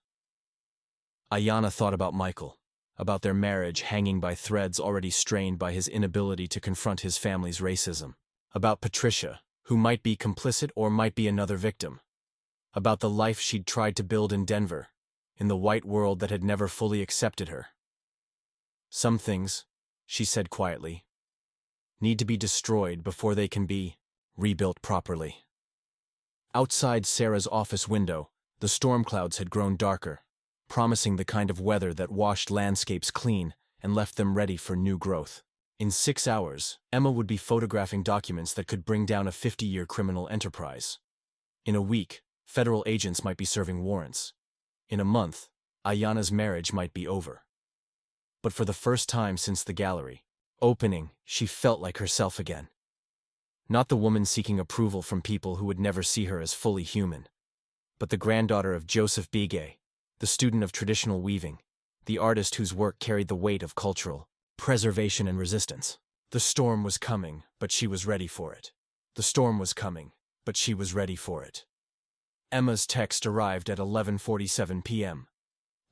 Speaker 1: Aiyana thought about Michael, about their marriage hanging by threads already strained by his inability to confront his family's racism, about Patricia, who might be complicit or might be another victim, about the life she'd tried to build in Denver, in the white world that had never fully accepted her. Some things, she said quietly, need to be destroyed before they can be rebuilt properly. Outside Sarah's office window, the storm clouds had grown darker, promising the kind of weather that washed landscapes clean and left them ready for new growth. In 6 hours, Emma would be photographing documents that could bring down a 50-year criminal enterprise. In a week, federal agents might be serving warrants. In a month, Aiyana's marriage might be over. But for the first time since the gallery opening, she felt like herself again. Not the woman seeking approval from people who would never see her as fully human, but the granddaughter of Joseph Begay, the student of traditional weaving, the artist whose work carried the weight of cultural preservation and resistance. The storm was coming, but she was ready for it. The storm was coming, but she was ready for it. Emma's text arrived at 11:47 p.m.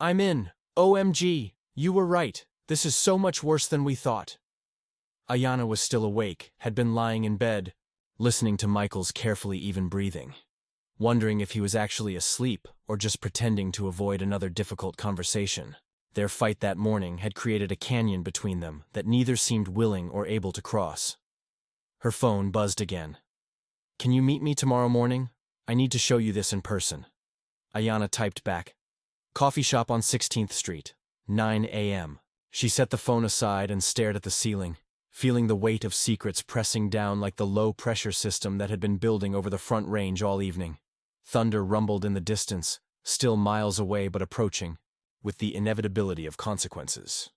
Speaker 1: I'm in. OMG, you were right. This is so much worse than we thought. Aiyana was still awake, had been lying in bed, listening to Michael's carefully even breathing, wondering if he was actually asleep or just pretending to avoid another difficult conversation. Their fight that morning had created a canyon between them that neither seemed willing or able to cross. Her phone buzzed again. Can you meet me tomorrow morning? I need to show you this in person. Aiyana typed back. Coffee shop on 16th Street, 9 a.m. She set the phone aside and stared at the ceiling, feeling the weight of secrets pressing down like the low-pressure system that had been building over the Front Range all evening. Thunder rumbled in the distance, still miles away but approaching, with the inevitability of consequences.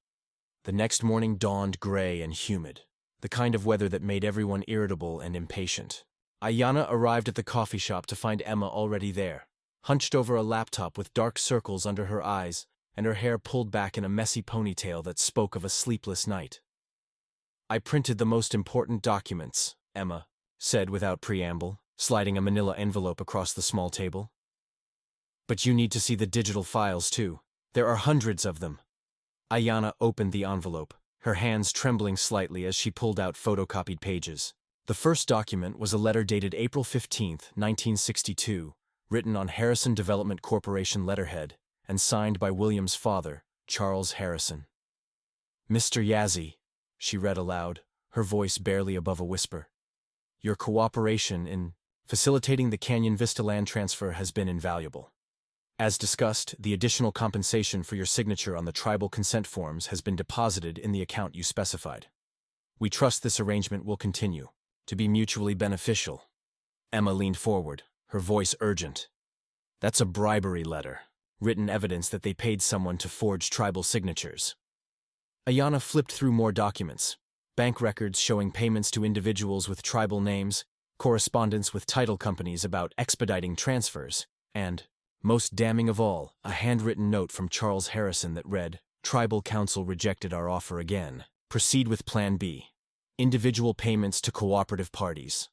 Speaker 1: The next morning dawned gray and humid, the kind of weather that made everyone irritable and impatient. Aiyana arrived at the coffee shop to find Emma already there, hunched over a laptop with dark circles under her eyes and her hair pulled back in a messy ponytail that spoke of a sleepless night. I printed the most important documents, Emma said without preamble, sliding a manila envelope across the small table. But you need to see the digital files too. There are hundreds of them. Aiyana opened the envelope, her hands trembling slightly as she pulled out photocopied pages. The first document was a letter dated April 15, 1962, written on Harrison Development Corporation letterhead and signed by William's father, Charles Harrison. "Mr. Yazzie," she read aloud, her voice barely above a whisper. "Your cooperation in facilitating the Canyon Vista land transfer has been invaluable. As discussed, the additional compensation for your signature on the tribal consent forms has been deposited in the account you specified. We trust this arrangement will continue to be mutually beneficial." Emma leaned forward, her voice urgent. "That's a bribery letter, written evidence that they paid someone to forge tribal signatures." Aiyana flipped through more documents, bank records showing payments to individuals with tribal names, correspondence with title companies about expediting transfers, and, most damning of all, a handwritten note from Charles Harrison that read, "Tribal Council rejected our offer again. Proceed with Plan B. Individual payments to cooperative parties."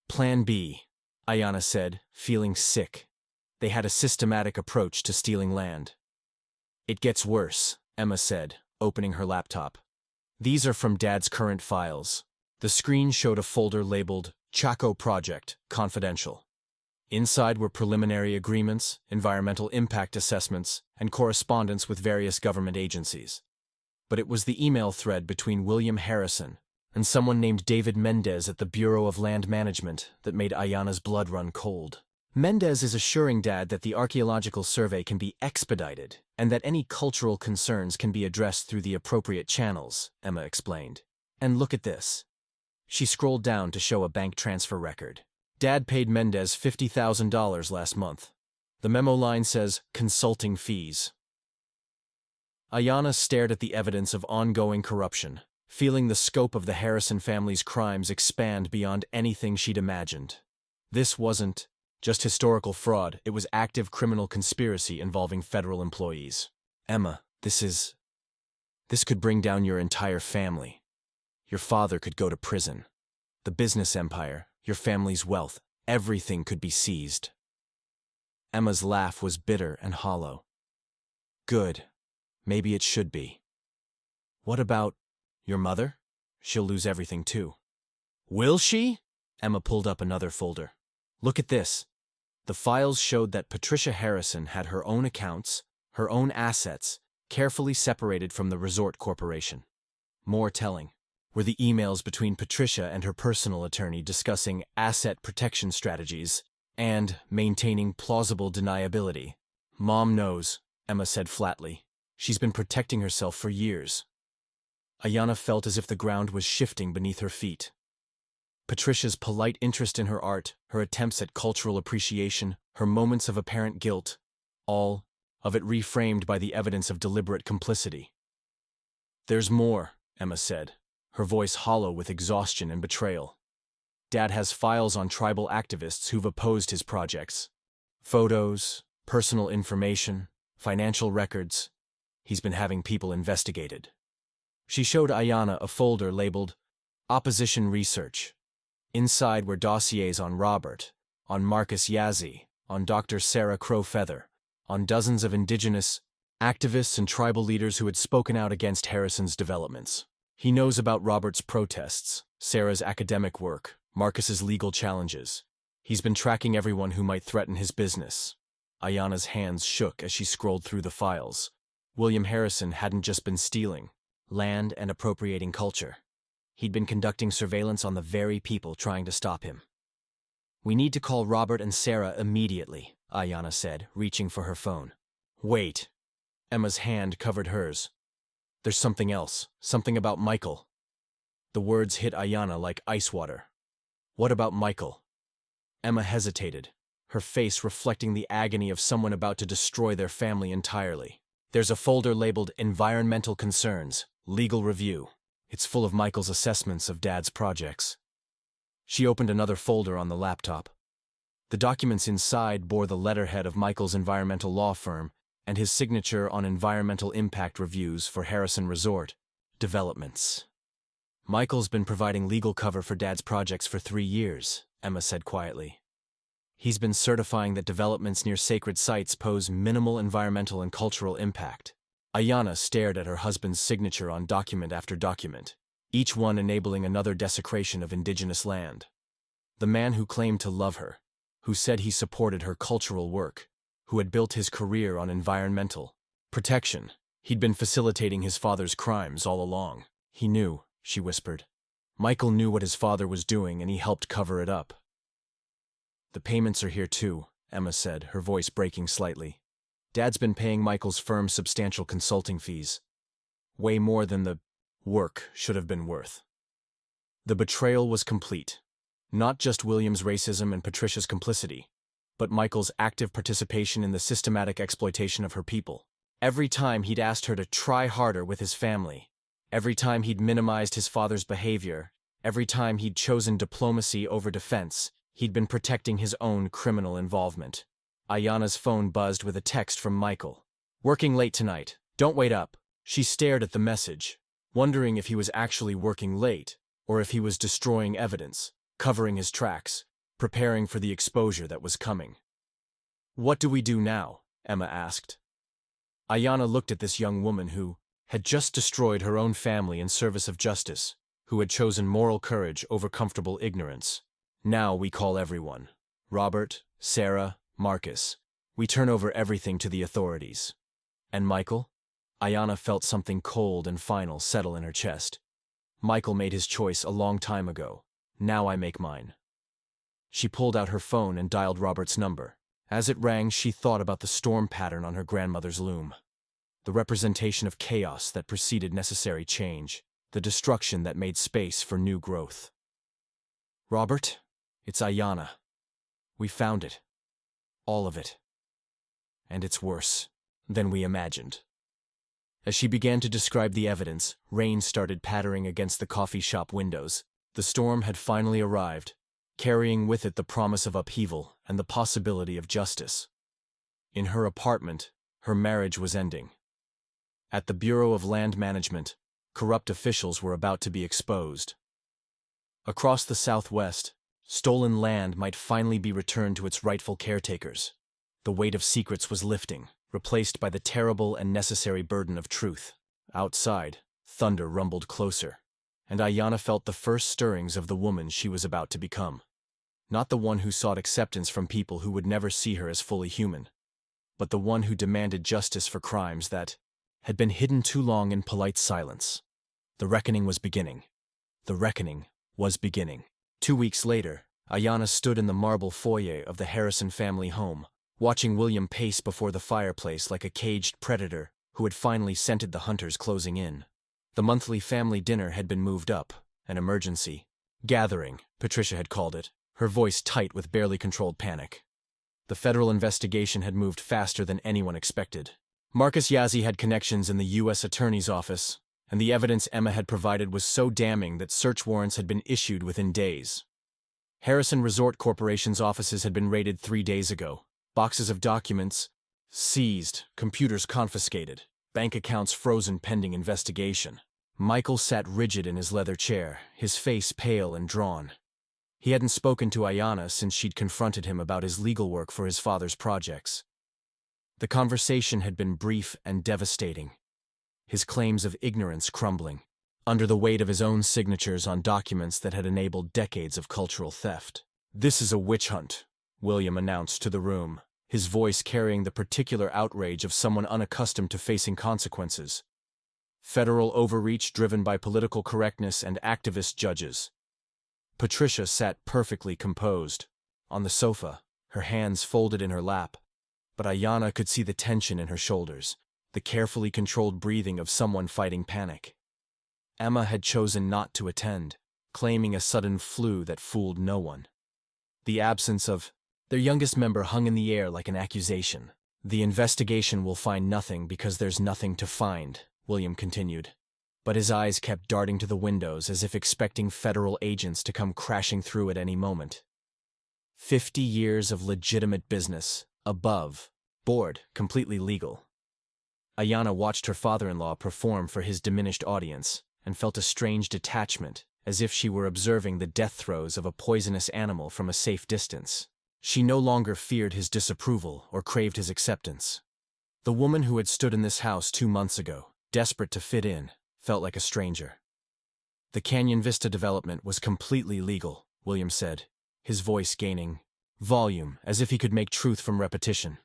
Speaker 1: "Plan B," Aiyana said, feeling sick. They had a systematic approach to stealing land. "It gets worse," Emma said, opening her laptop. "These are from Dad's current files." The screen showed a folder labeled Chaco Project, Confidential. Inside were preliminary agreements, environmental impact assessments, and correspondence with various government agencies. But it was the email thread between William Harrison and someone named David Mendez at the Bureau of Land Management that made Aiyana's blood run cold. Mendez is assuring Dad that the archaeological survey can be expedited and that any cultural concerns can be addressed through the appropriate channels, Emma explained. "And look at this." She scrolled down to show a bank transfer record. "Dad paid Mendez $50,000 last month. The memo line says, consulting fees." Aiyana stared at the evidence of ongoing corruption, feeling the scope of the Harrison family's crimes expand beyond anything she'd imagined. This wasn't just historical fraud, it was active criminal conspiracy involving federal employees. "Emma, this could bring down your entire family. Your father could go to prison. The business empire, your family's wealth, everything could be seized." Emma's laugh was bitter and hollow. "Good. Maybe it should be. What about your mother? She'll lose everything too." "Will she?" Emma pulled up another folder. "Look at this." The files showed that Patricia Harrison had her own accounts, her own assets, carefully separated from the resort corporation. More telling were the emails between Patricia and her personal attorney discussing asset protection strategies and maintaining plausible deniability. "Mom knows," Emma said flatly. "She's been protecting herself for years." Aiyana felt as if the ground was shifting beneath her feet. Patricia's polite interest in her art, her attempts at cultural appreciation, her moments of apparent guilt, all of it reframed by the evidence of deliberate complicity. "There's more," Emma said, her voice hollow with exhaustion and betrayal. "Dad has files on tribal activists who've opposed his projects. Photos, personal information, financial records. He's been having people investigated." She showed Aiyana a folder labeled Opposition Research. Inside were dossiers on Robert, on Marcus Yazzie, on Dr. Sarah Crowfeather, on dozens of Indigenous activists and tribal leaders who had spoken out against Harrison's developments. He knows about Robert's protests, Sarah's academic work, Marcus's legal challenges. He's been tracking everyone who might threaten his business. Aiyana's hands shook as she scrolled through the files. William Harrison hadn't just been stealing land and appropriating culture. He'd been conducting surveillance on the very people trying to stop him. "We need to call Robert and Sarah immediately," Aiyana said, reaching for her phone. "Wait." Emma's hand covered hers. "There's something else, something about Michael." The words hit Aiyana like ice water. "What about Michael?" Emma hesitated, her face reflecting the agony of someone about to destroy their family entirely. "There's a folder labeled Environmental Concerns, Legal Review. It's full of Michael's assessments of Dad's projects." She opened another folder on the laptop. The documents inside bore the letterhead of Michael's environmental law firm and his signature on environmental impact reviews for Harrison Resort developments. "Michael's been providing legal cover for Dad's projects for 3 years," Emma said quietly. He's been certifying that developments near sacred sites pose minimal environmental and cultural impact. Aiyana stared at her husband's signature on document after document, each one enabling another desecration of indigenous land. The man who claimed to love her, who said he supported her cultural work, who had built his career on environmental protection. He'd been facilitating his father's crimes all along. He knew, she whispered. Michael knew what his father was doing, and he helped cover it up. The payments are here too, Emma said, her voice breaking slightly. Dad's been paying Michael's firm substantial consulting fees. Way more than the work should have been worth. The betrayal was complete. Not just William's racism and Patricia's complicity, but Michael's active participation in the systematic exploitation of her people. Every time he'd asked her to try harder with his family, every time he'd minimized his father's behavior, every time he'd chosen diplomacy over defense, he'd been protecting his own criminal involvement. Aiyana's phone buzzed with a text from Michael. Working late tonight. Don't wait up. She stared at the message, wondering if he was actually working late, or if he was destroying evidence, covering his tracks, preparing for the exposure that was coming. What do we do now? Emma asked. Aiyana looked at this young woman who had just destroyed her own family in service of justice, who had chosen moral courage over comfortable ignorance. Now we call everyone. Robert, Sarah, Marcus. We turn over everything to the authorities. And Michael? Aiyana felt something cold and final settle in her chest. Michael made his choice a long time ago. Now I make mine. She pulled out her phone and dialed Robert's number. As it rang, she thought about the storm pattern on her grandmother's loom. The representation of chaos that preceded necessary change. The destruction that made space for new growth. Robert? It's Aiyana. We found it. All of it. And it's worse than we imagined. As she began to describe the evidence, rain started pattering against the coffee shop windows. The storm had finally arrived, carrying with it the promise of upheaval and the possibility of justice. In her apartment, her marriage was ending. At the Bureau of Land Management, corrupt officials were about to be exposed. Across the Southwest, stolen land might finally be returned to its rightful caretakers. The weight of secrets was lifting, replaced by the terrible and necessary burden of truth. Outside, thunder rumbled closer, and Aiyana felt the first stirrings of the woman she was about to become. Not the one who sought acceptance from people who would never see her as fully human, but the one who demanded justice for crimes that had been hidden too long in polite silence. The reckoning was beginning. The reckoning was beginning. 2 weeks later, Aiyana stood in the marble foyer of the Harrison family home, watching William pace before the fireplace like a caged predator who had finally scented the hunters closing in. The monthly family dinner had been moved up, an emergency gathering, Patricia had called it, her voice tight with barely controlled panic. The federal investigation had moved faster than anyone expected. Marcus Yazzie had connections in the U.S. Attorney's Office, and the evidence Emma had provided was so damning that search warrants had been issued within days. Harrison Resort Corporation's offices had been raided 3 days ago. Boxes of documents seized, computers confiscated, bank accounts frozen pending investigation. Michael sat rigid in his leather chair, his face pale and drawn. He hadn't spoken to Aiyana since she'd confronted him about his legal work for his father's projects. The conversation had been brief and devastating, his claims of ignorance crumbling under the weight of his own signatures on documents that had enabled decades of cultural theft. "This is a witch hunt," William announced to the room, his voice carrying the particular outrage of someone unaccustomed to facing consequences. Federal overreach driven by political correctness and activist judges. Patricia sat perfectly composed, on the sofa, her hands folded in her lap, but Aiyana could see the tension in her shoulders, the carefully controlled breathing of someone fighting panic. Emma had chosen not to attend, claiming a sudden flu that fooled no one. The absence of their youngest member hung in the air like an accusation. "The investigation will find nothing because there's nothing to find," William continued. But his eyes kept darting to the windows as if expecting federal agents to come crashing through at any moment. 50 years of legitimate business, above board, completely legal. Aiyana watched her father-in-law perform for his diminished audience and felt a strange detachment, as if she were observing the death throes of a poisonous animal from a safe distance. She no longer feared his disapproval or craved his acceptance. The woman who had stood in this house 2 months ago, desperate to fit in, felt like a stranger. The Canyon Vista development was completely legal, William said, his voice gaining volume as if he could make truth from repetition.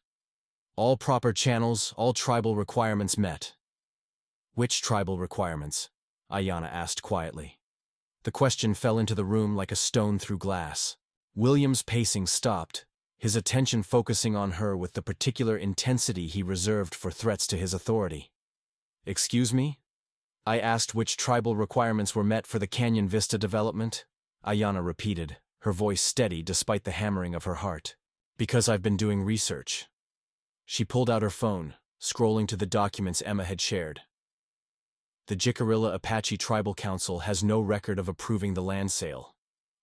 Speaker 1: All proper channels, all tribal requirements met. Which tribal requirements? Aiyana asked quietly. The question fell into the room like a stone through glass. William's pacing stopped, his attention focusing on her with the particular intensity he reserved for threats to his authority. Excuse me? I asked which tribal requirements were met for the Canyon Vista development, Aiyana repeated, her voice steady despite the hammering of her heart. Because I've been doing research. She pulled out her phone, scrolling to the documents Emma had shared. The Jicarilla Apache Tribal Council has no record of approving the land sale.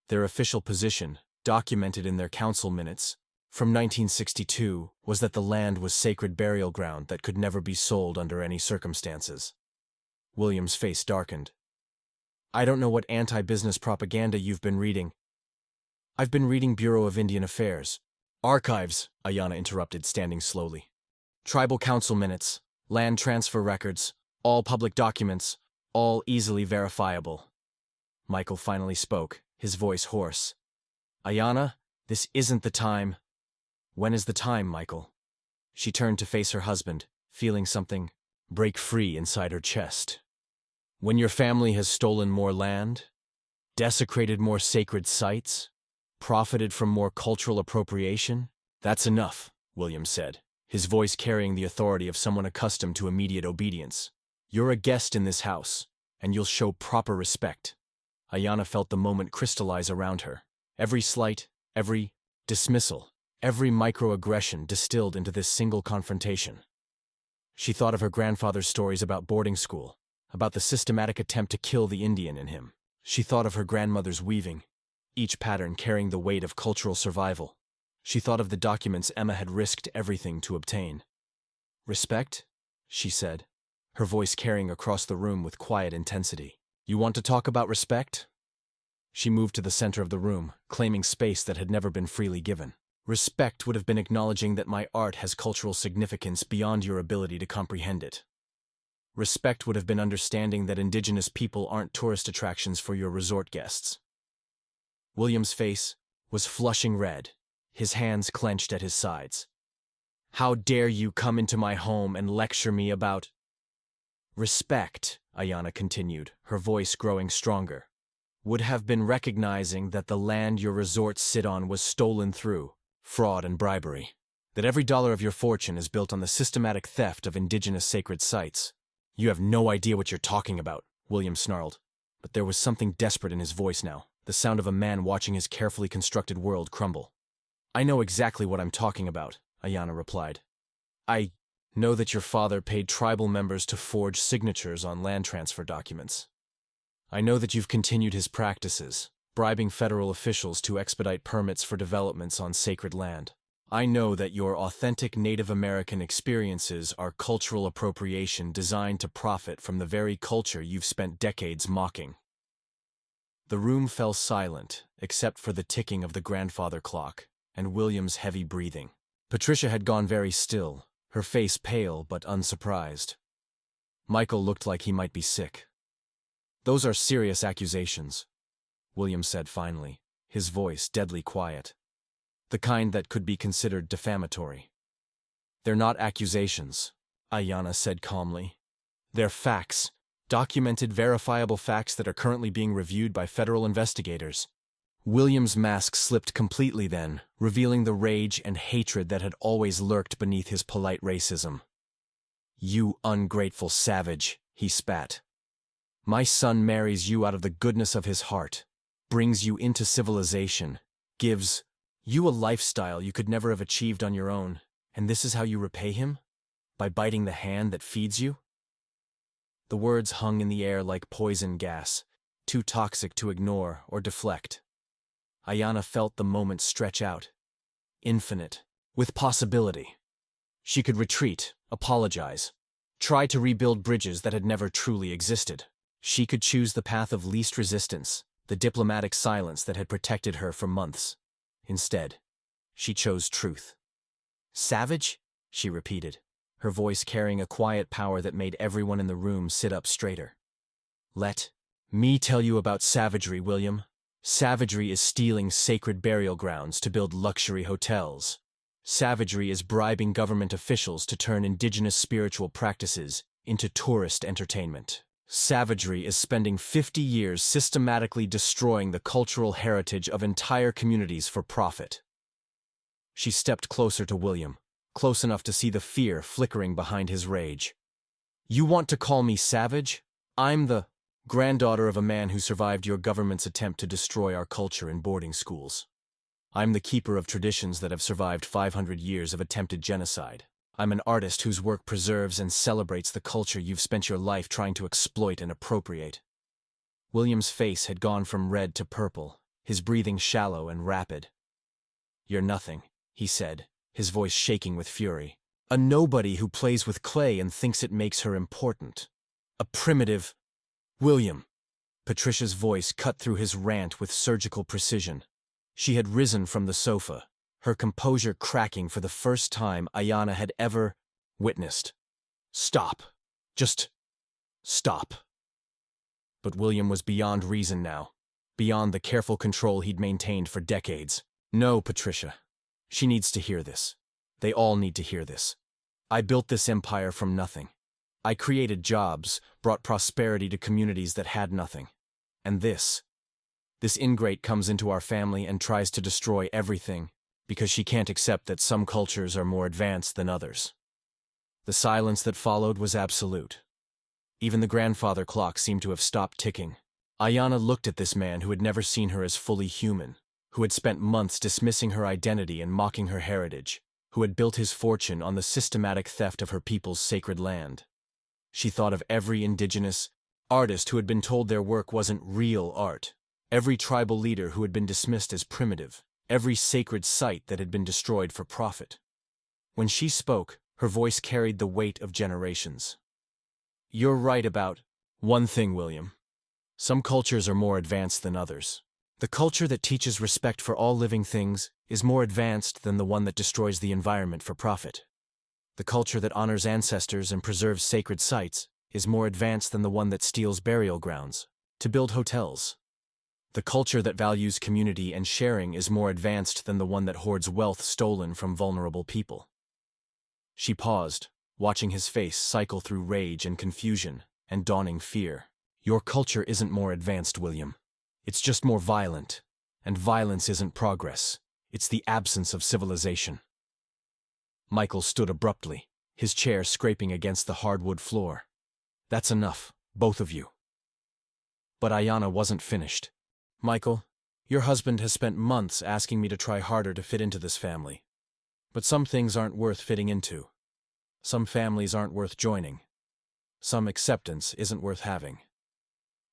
Speaker 1: Their official position, documented in their council minutes, from 1962, was that the land was sacred burial ground that could never be sold under any circumstances. William's face darkened. I don't know what anti-business propaganda you've been reading. I've been reading Bureau of Indian Affairs. Archives, Aiyana interrupted, standing slowly. Tribal council minutes, land transfer records, all public documents, all easily verifiable. Michael finally spoke, his voice hoarse. Aiyana, this isn't the time. When is the time, Michael? She turned to face her husband, feeling something break free inside her chest. When your family has stolen more land, desecrated more sacred sites, profited from more cultural appropriation, that's enough, William said, his voice carrying the authority of someone accustomed to immediate obedience. You're a guest in this house, and you'll show proper respect. Aiyana felt the moment crystallize around her. Every slight, every dismissal, every microaggression distilled into this single confrontation. She thought of her grandfather's stories about boarding school, about the systematic attempt to kill the Indian in him. She thought of her grandmother's weaving, each pattern carrying the weight of cultural survival. She thought of the documents Emma had risked everything to obtain. Respect? She said, her voice carrying across the room with quiet intensity. You want to talk about respect? She moved to the center of the room, claiming space that had never been freely given. Respect would have been acknowledging that my art has cultural significance beyond your ability to comprehend it. Respect would have been understanding that Indigenous people aren't tourist attractions for your resort guests. William's face was flushing red, his hands clenched at his sides. How dare you come into my home and lecture me about respect, Aiyana continued, her voice growing stronger, would have been recognizing that the land your resorts sit on was stolen through fraud and bribery, that every dollar of your fortune is built on the systematic theft of Indigenous sacred sites. You have no idea what you're talking about, William snarled, but there was something desperate in his voice now, the sound of a man watching his carefully constructed world crumble. I know exactly what I'm talking about, Aiyana replied. I know that your father paid tribal members to forge signatures on land transfer documents. I know that you've continued his practices, bribing federal officials to expedite permits for developments on sacred land. I know that your authentic Native American experiences are cultural appropriation designed to profit from the very culture you've spent decades mocking. The room fell silent, except for the ticking of the grandfather clock and William's heavy breathing. Patricia had gone very still, her face pale but unsurprised. Michael looked like he might be sick. Those are serious accusations, William said finally, his voice deadly quiet. The kind that could be considered defamatory. They're not accusations, Aiyana said calmly. They're facts, documented, verifiable facts that are currently being reviewed by federal investigators. William's mask slipped completely then, revealing the rage and hatred that had always lurked beneath his polite racism. You ungrateful savage, he spat. My son marries you out of the goodness of his heart, brings you into civilization, gives you a lifestyle you could never have achieved on your own, and this is how you repay him? By biting the hand that feeds you? The words hung in the air like poison gas, too toxic to ignore or deflect. Aiyana felt the moment stretch out. Infinite, with possibility. She could retreat, apologize, try to rebuild bridges that had never truly existed. She could choose the path of least resistance, the diplomatic silence that had protected her for months. Instead, She chose truth. Savage? She repeated, her voice carrying a quiet power that made everyone in the room sit up straighter. Let me tell you about savagery, William. Savagery is stealing sacred burial grounds to build luxury hotels. Savagery is bribing government officials to turn indigenous spiritual practices into tourist entertainment. Savagery is spending 50 years systematically destroying the cultural heritage of entire communities for profit. She stepped closer to William, close enough to see the fear flickering behind his rage. You want to call me savage? I'm the granddaughter of a man who survived your government's attempt to destroy our culture in boarding schools. I'm the keeper of traditions that have survived 500 years of attempted genocide. I'm an artist whose work preserves and celebrates the culture you've spent your life trying to exploit and appropriate. William's face had gone from red to purple, his breathing shallow and rapid. You're nothing, he said, his voice shaking with fury. A nobody who plays with clay and thinks it makes her important. A primitive... William. Patricia's voice cut through his rant with surgical precision. She had risen from the sofa, her composure cracking for the first time Aiyana had ever witnessed. Stop. Just stop. But William was beyond reason now, beyond the careful control he'd maintained for decades. No, Patricia. She needs to hear this. They all need to hear this. I built this empire from nothing. I created jobs, brought prosperity to communities that had nothing. And this ingrate comes into our family and tries to destroy everything because she can't accept that some cultures are more advanced than others. The silence that followed was absolute. Even the grandfather clock seemed to have stopped ticking. Aiyana looked at this man who had never seen her as fully human, who had spent months dismissing her identity and mocking her heritage, who had built his fortune on the systematic theft of her people's sacred land. She thought of every indigenous artist who had been told their work wasn't real art, every tribal leader who had been dismissed as primitive, every sacred site that had been destroyed for profit. When she spoke, her voice carried the weight of generations. You're right about one thing, William. Some cultures are more advanced than others. The culture that teaches respect for all living things is more advanced than the one that destroys the environment for profit. The culture that honors ancestors and preserves sacred sites is more advanced than the one that steals burial grounds to build hotels. The culture that values community and sharing is more advanced than the one that hoards wealth stolen from vulnerable people. She paused, watching his face cycle through rage and confusion and dawning fear. Your culture isn't more advanced, William. It's just more violent, and violence isn't progress. It's the absence of civilization. Michael stood abruptly, his chair scraping against the hardwood floor. That's enough, both of you. But Aiyana wasn't finished. Michael, your husband has spent months asking me to try harder to fit into this family. But some things aren't worth fitting into. Some families aren't worth joining. Some acceptance isn't worth having.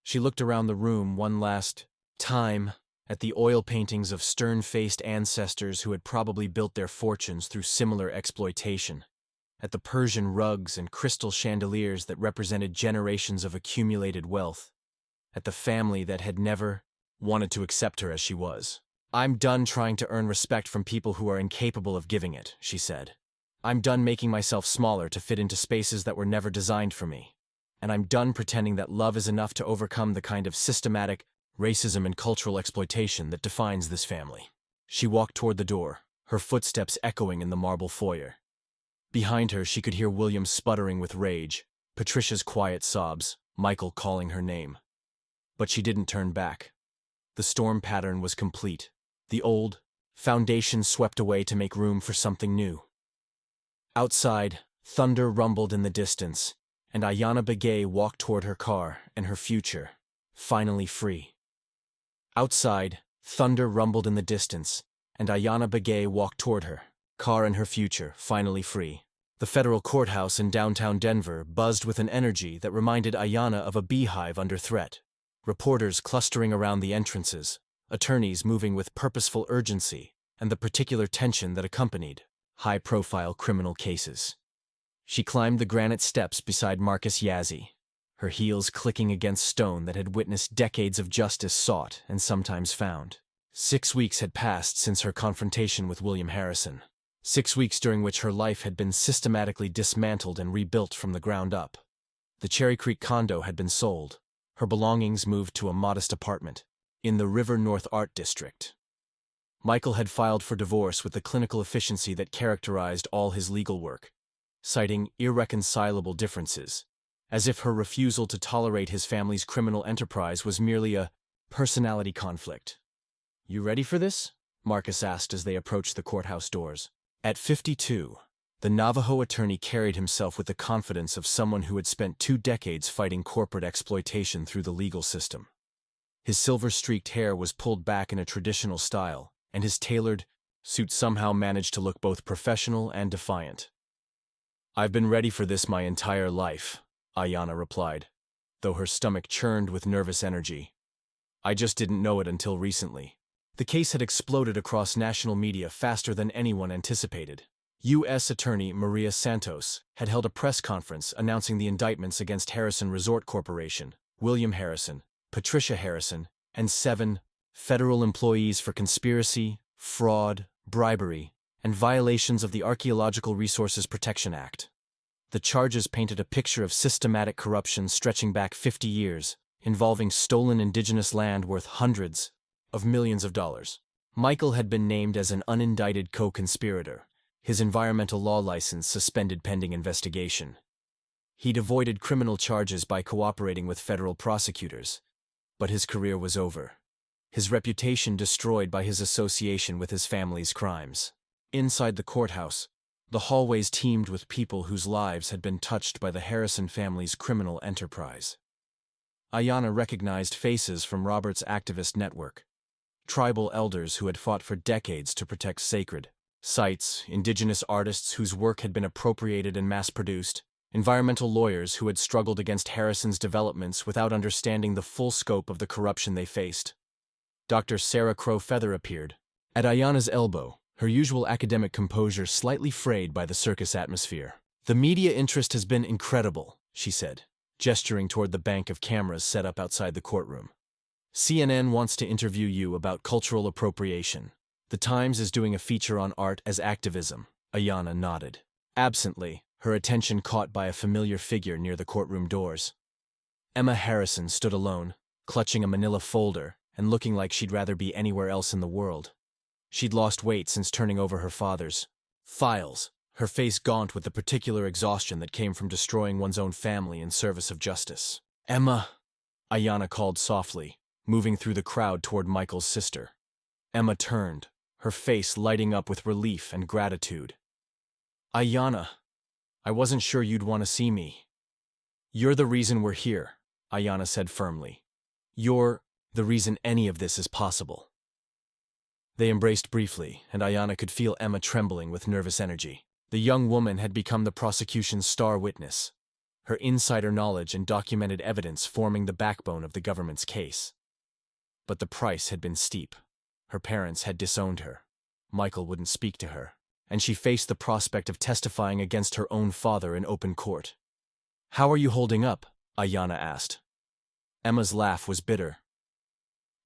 Speaker 1: She looked around the room one last time at the oil paintings of stern-faced ancestors who had probably built their fortunes through similar exploitation, at the Persian rugs and crystal chandeliers that represented generations of accumulated wealth, at the family that had never wanted to accept her as she was. I'm done trying to earn respect from people who are incapable of giving it, she said. I'm done making myself smaller to fit into spaces that were never designed for me. And I'm done pretending that love is enough to overcome the kind of systematic racism and cultural exploitation that defines this family. She walked toward the door, her footsteps echoing in the marble foyer. Behind her, she could hear William sputtering with rage, Patricia's quiet sobs, Michael calling her name. But she didn't turn back. The storm pattern was complete. The old foundation swept away to make room for something new. Outside, thunder rumbled in the distance, and Aiyana Begay walked toward her car and her future, finally free. Outside, thunder rumbled in the distance, and Aiyana Begay walked toward her, car and her future, finally free. The federal courthouse in downtown Denver buzzed with an energy that reminded Aiyana of a beehive under threat. Reporters clustering around the entrances, attorneys moving with purposeful urgency, and the particular tension that accompanied high-profile criminal cases. She climbed the granite steps beside Marcus Yazzie, her heels clicking against stone that had witnessed decades of justice sought and sometimes found. 6 weeks had passed since her confrontation with William Harrison. 6 weeks during which her life had been systematically dismantled and rebuilt from the ground up. The Cherry Creek condo had been sold, her belongings moved to a modest apartment in the River North Art District. Michael had filed for divorce with the clinical efficiency that characterized all his legal work, citing irreconcilable differences, as if her refusal to tolerate his family's criminal enterprise was merely a personality conflict. "You ready for this?" Marcus asked as they approached the courthouse doors. At 52, the Navajo attorney carried himself with the confidence of someone who had spent 2 decades fighting corporate exploitation through the legal system. His silver-streaked hair was pulled back in a traditional style, and his tailored suit somehow managed to look both professional and defiant. "I've been ready for this my entire life," Aiyana replied, though her stomach churned with nervous energy. "I just didn't know it until recently." The case had exploded across national media faster than anyone anticipated. U.S. Attorney Maria Santos had held a press conference announcing the indictments against Harrison Resort Corporation, William Harrison, Patricia Harrison, and 7 federal employees for conspiracy, fraud, bribery, and violations of the Archaeological Resources Protection Act. The charges painted a picture of systematic corruption stretching back 50 years, involving stolen indigenous land worth hundreds of millions of dollars. Michael had been named as an unindicted co-conspirator, his environmental law license suspended pending investigation. He'd avoided criminal charges by cooperating with federal prosecutors, but his career was over. His reputation destroyed by his association with his family's crimes. Inside the courthouse, the hallways teemed with people whose lives had been touched by the Harrison family's criminal enterprise. Aiyana recognized faces from Robert's activist network. Tribal elders who had fought for decades to protect sacred sites, indigenous artists whose work had been appropriated and mass-produced, environmental lawyers who had struggled against Harrison's developments without understanding the full scope of the corruption they faced. Dr. Sarah Crow Feather appeared, at Aiyana's elbow, her usual academic composure slightly frayed by the circus atmosphere. "The media interest has been incredible," she said, gesturing toward the bank of cameras set up outside the courtroom. "CNN wants to interview you about cultural appropriation. The Times is doing a feature on art as activism." Aiyana nodded. Absently, her attention caught by a familiar figure near the courtroom doors. Emma Harrison stood alone, clutching a manila folder and looking like she'd rather be anywhere else in the world. She'd lost weight since turning over her father's files, her face gaunt with the particular exhaustion that came from destroying one's own family in service of justice. "Emma," Aiyana called softly, moving through the crowd toward Michael's sister. Emma turned, her face lighting up with relief and gratitude. "Aiyana, I wasn't sure you'd want to see me." "You're the reason we're here," Aiyana said firmly. "You're the reason any of this is possible." They embraced briefly, and Aiyana could feel Emma trembling with nervous energy. The young woman had become the prosecution's star witness, her insider knowledge and documented evidence forming the backbone of the government's case. But the price had been steep. Her parents had disowned her. Michael wouldn't speak to her, and she faced the prospect of testifying against her own father in open court. "How are you holding up?" Aiyana asked. Emma's laugh was bitter.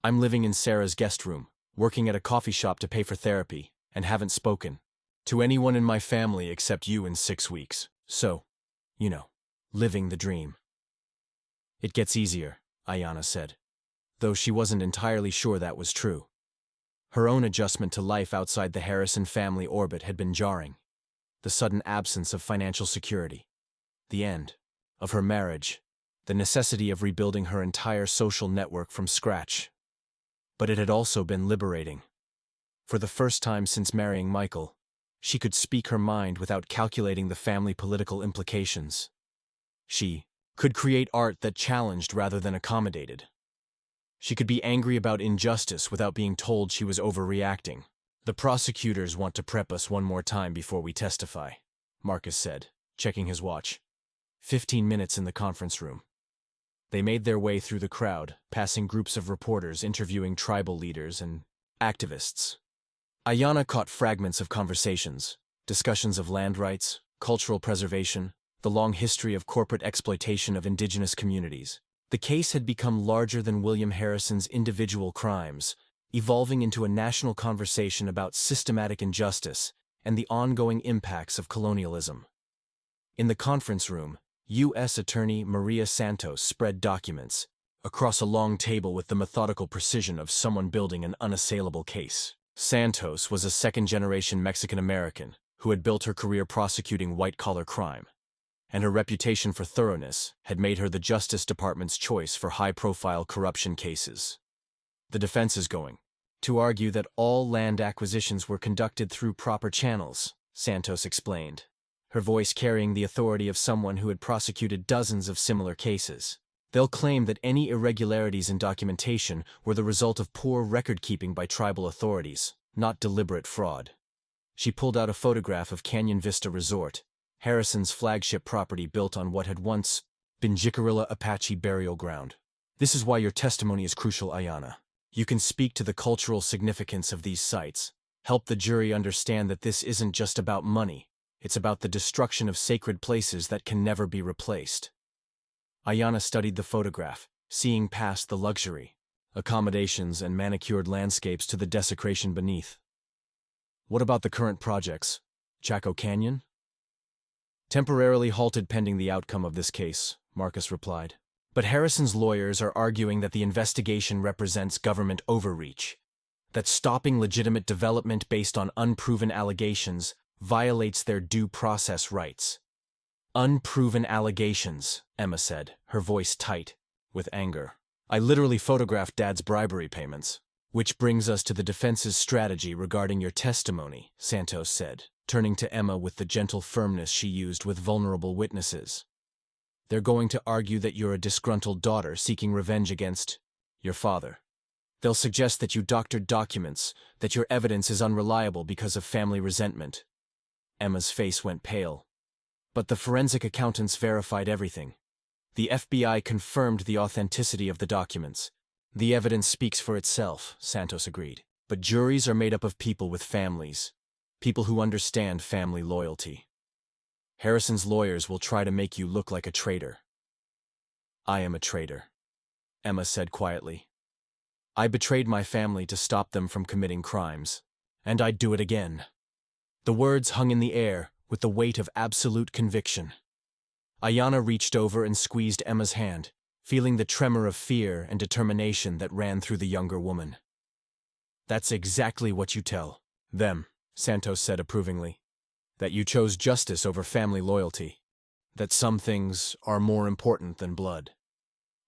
Speaker 1: "I'm living in Sarah's guest room, working at a coffee shop to pay for therapy, and haven't spoken to anyone in my family except you in 6 weeks. So, living the dream." "It gets easier," Aiyana said, though she wasn't entirely sure that was true. Her own adjustment to life outside the Harrison family orbit had been jarring. The sudden absence of financial security, the end of her marriage, the necessity of rebuilding her entire social network from scratch. But it had also been liberating. For the first time since marrying Michael, she could speak her mind without calculating the family political implications. She could create art that challenged rather than accommodated. She could be angry about injustice without being told she was overreacting. "The prosecutors want to prep us one more time before we testify," Marcus said, checking his watch. 15 minutes in the conference room. They made their way through the crowd, passing groups of reporters interviewing tribal leaders and activists. Aiyana caught fragments of conversations, discussions of land rights, cultural preservation, the long history of corporate exploitation of indigenous communities. The case had become larger than William Harrison's individual crimes, evolving into a national conversation about systematic injustice and the ongoing impacts of colonialism. In the conference room, U.S. Attorney Maria Santos spread documents across a long table with the methodical precision of someone building an unassailable case. Santos was a second-generation Mexican-American who had built her career prosecuting white-collar crime, and her reputation for thoroughness had made her the Justice Department's choice for high-profile corruption cases. The defense is going to argue that all land acquisitions were conducted through proper channels, Santos explained, her voice carrying the authority of someone who had prosecuted dozens of similar cases. They'll claim that any irregularities in documentation were the result of poor record-keeping by tribal authorities, not deliberate fraud. She pulled out a photograph of Canyon Vista Resort, Harrison's flagship property built on what had once been Jicarilla Apache burial ground. This is why your testimony is crucial, Aiyana. You can speak to the cultural significance of these sites, help the jury understand that this isn't just about money, it's about the destruction of sacred places that can never be replaced. Aiyana studied the photograph, seeing past the luxury, accommodations and manicured landscapes to the desecration beneath. What about the current projects? Chaco Canyon? Temporarily halted pending the outcome of this case, Marcus replied. But Harrison's lawyers are arguing that the investigation represents government overreach, that stopping legitimate development based on unproven allegations violates their due process rights. Unproven allegations, Emma said, her voice tight with anger. I literally photographed Dad's bribery payments. Which brings us to the defense's strategy regarding your testimony, Santos said, turning to Emma with the gentle firmness she used with vulnerable witnesses. They're going to argue that you're a disgruntled daughter seeking revenge against your father. They'll suggest that you doctored documents, that your evidence is unreliable because of family resentment. Emma's face went pale. But the forensic accountants verified everything. The FBI confirmed the authenticity of the documents. The evidence speaks for itself, Santos agreed. But juries are made up of people with families, people who understand family loyalty. Harrison's lawyers will try to make you look like a traitor. I am a traitor, Emma said quietly. I betrayed my family to stop them from committing crimes, and I'd do it again. The words hung in the air with the weight of absolute conviction. Aiyana reached over and squeezed Emma's hand, feeling the tremor of fear and determination that ran through the younger woman. That's exactly what you tell them, Santos said approvingly. That you chose justice over family loyalty. That some things are more important than blood.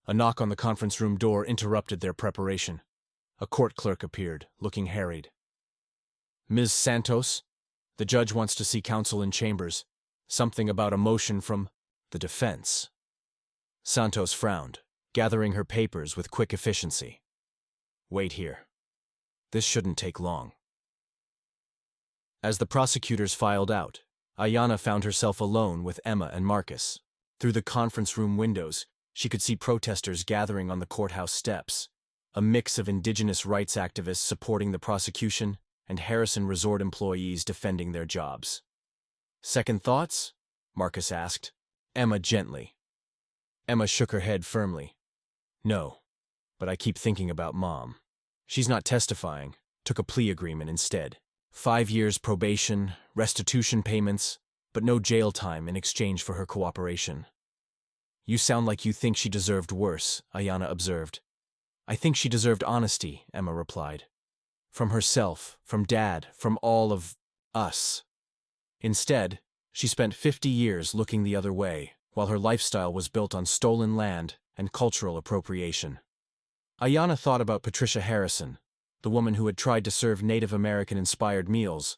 Speaker 1: A knock on the conference room door interrupted their preparation. A court clerk appeared, looking harried. Ms. Santos, the judge wants to see counsel in chambers. Something about a motion from the defense. Santos frowned, gathering her papers with quick efficiency. Wait here. This shouldn't take long. As the prosecutors filed out, Aiyana found herself alone with Emma and Marcus. Through the conference room windows, she could see protesters gathering on the courthouse steps, a mix of Indigenous rights activists supporting the prosecution and Harrison Resort employees defending their jobs. Second thoughts? Marcus asked. Emma gently. Emma shook her head firmly. No, but I keep thinking about Mom. She's not testifying, took a plea agreement instead. 5 years probation, restitution payments, but no jail time in exchange for her cooperation. You sound like you think she deserved worse, Aiyana observed. I think she deserved honesty, Emma replied. From herself, from Dad, from all of us. Instead, she spent 50 years looking the other way, while her lifestyle was built on stolen land and cultural appropriation. Aiyana thought about Patricia Harrison, the woman who had tried to serve Native American-inspired meals,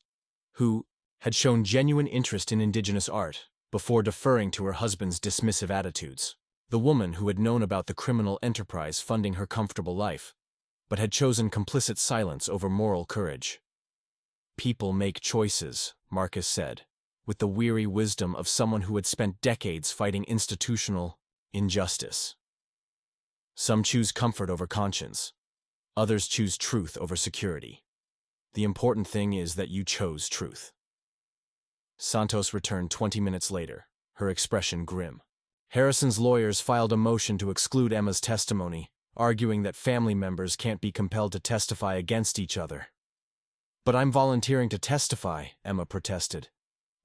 Speaker 1: who had shown genuine interest in Indigenous art before deferring to her husband's dismissive attitudes. The woman who had known about the criminal enterprise funding her comfortable life, but had chosen complicit silence over moral courage. People make choices, Marcus said, with the weary wisdom of someone who had spent decades fighting institutional injustice. Some choose comfort over conscience. Others choose truth over security. The important thing is that you chose truth. Santos returned 20 minutes later, her expression grim. Harrison's lawyers filed a motion to exclude Emma's testimony, arguing that family members can't be compelled to testify against each other. "But I'm volunteering to testify," Emma protested.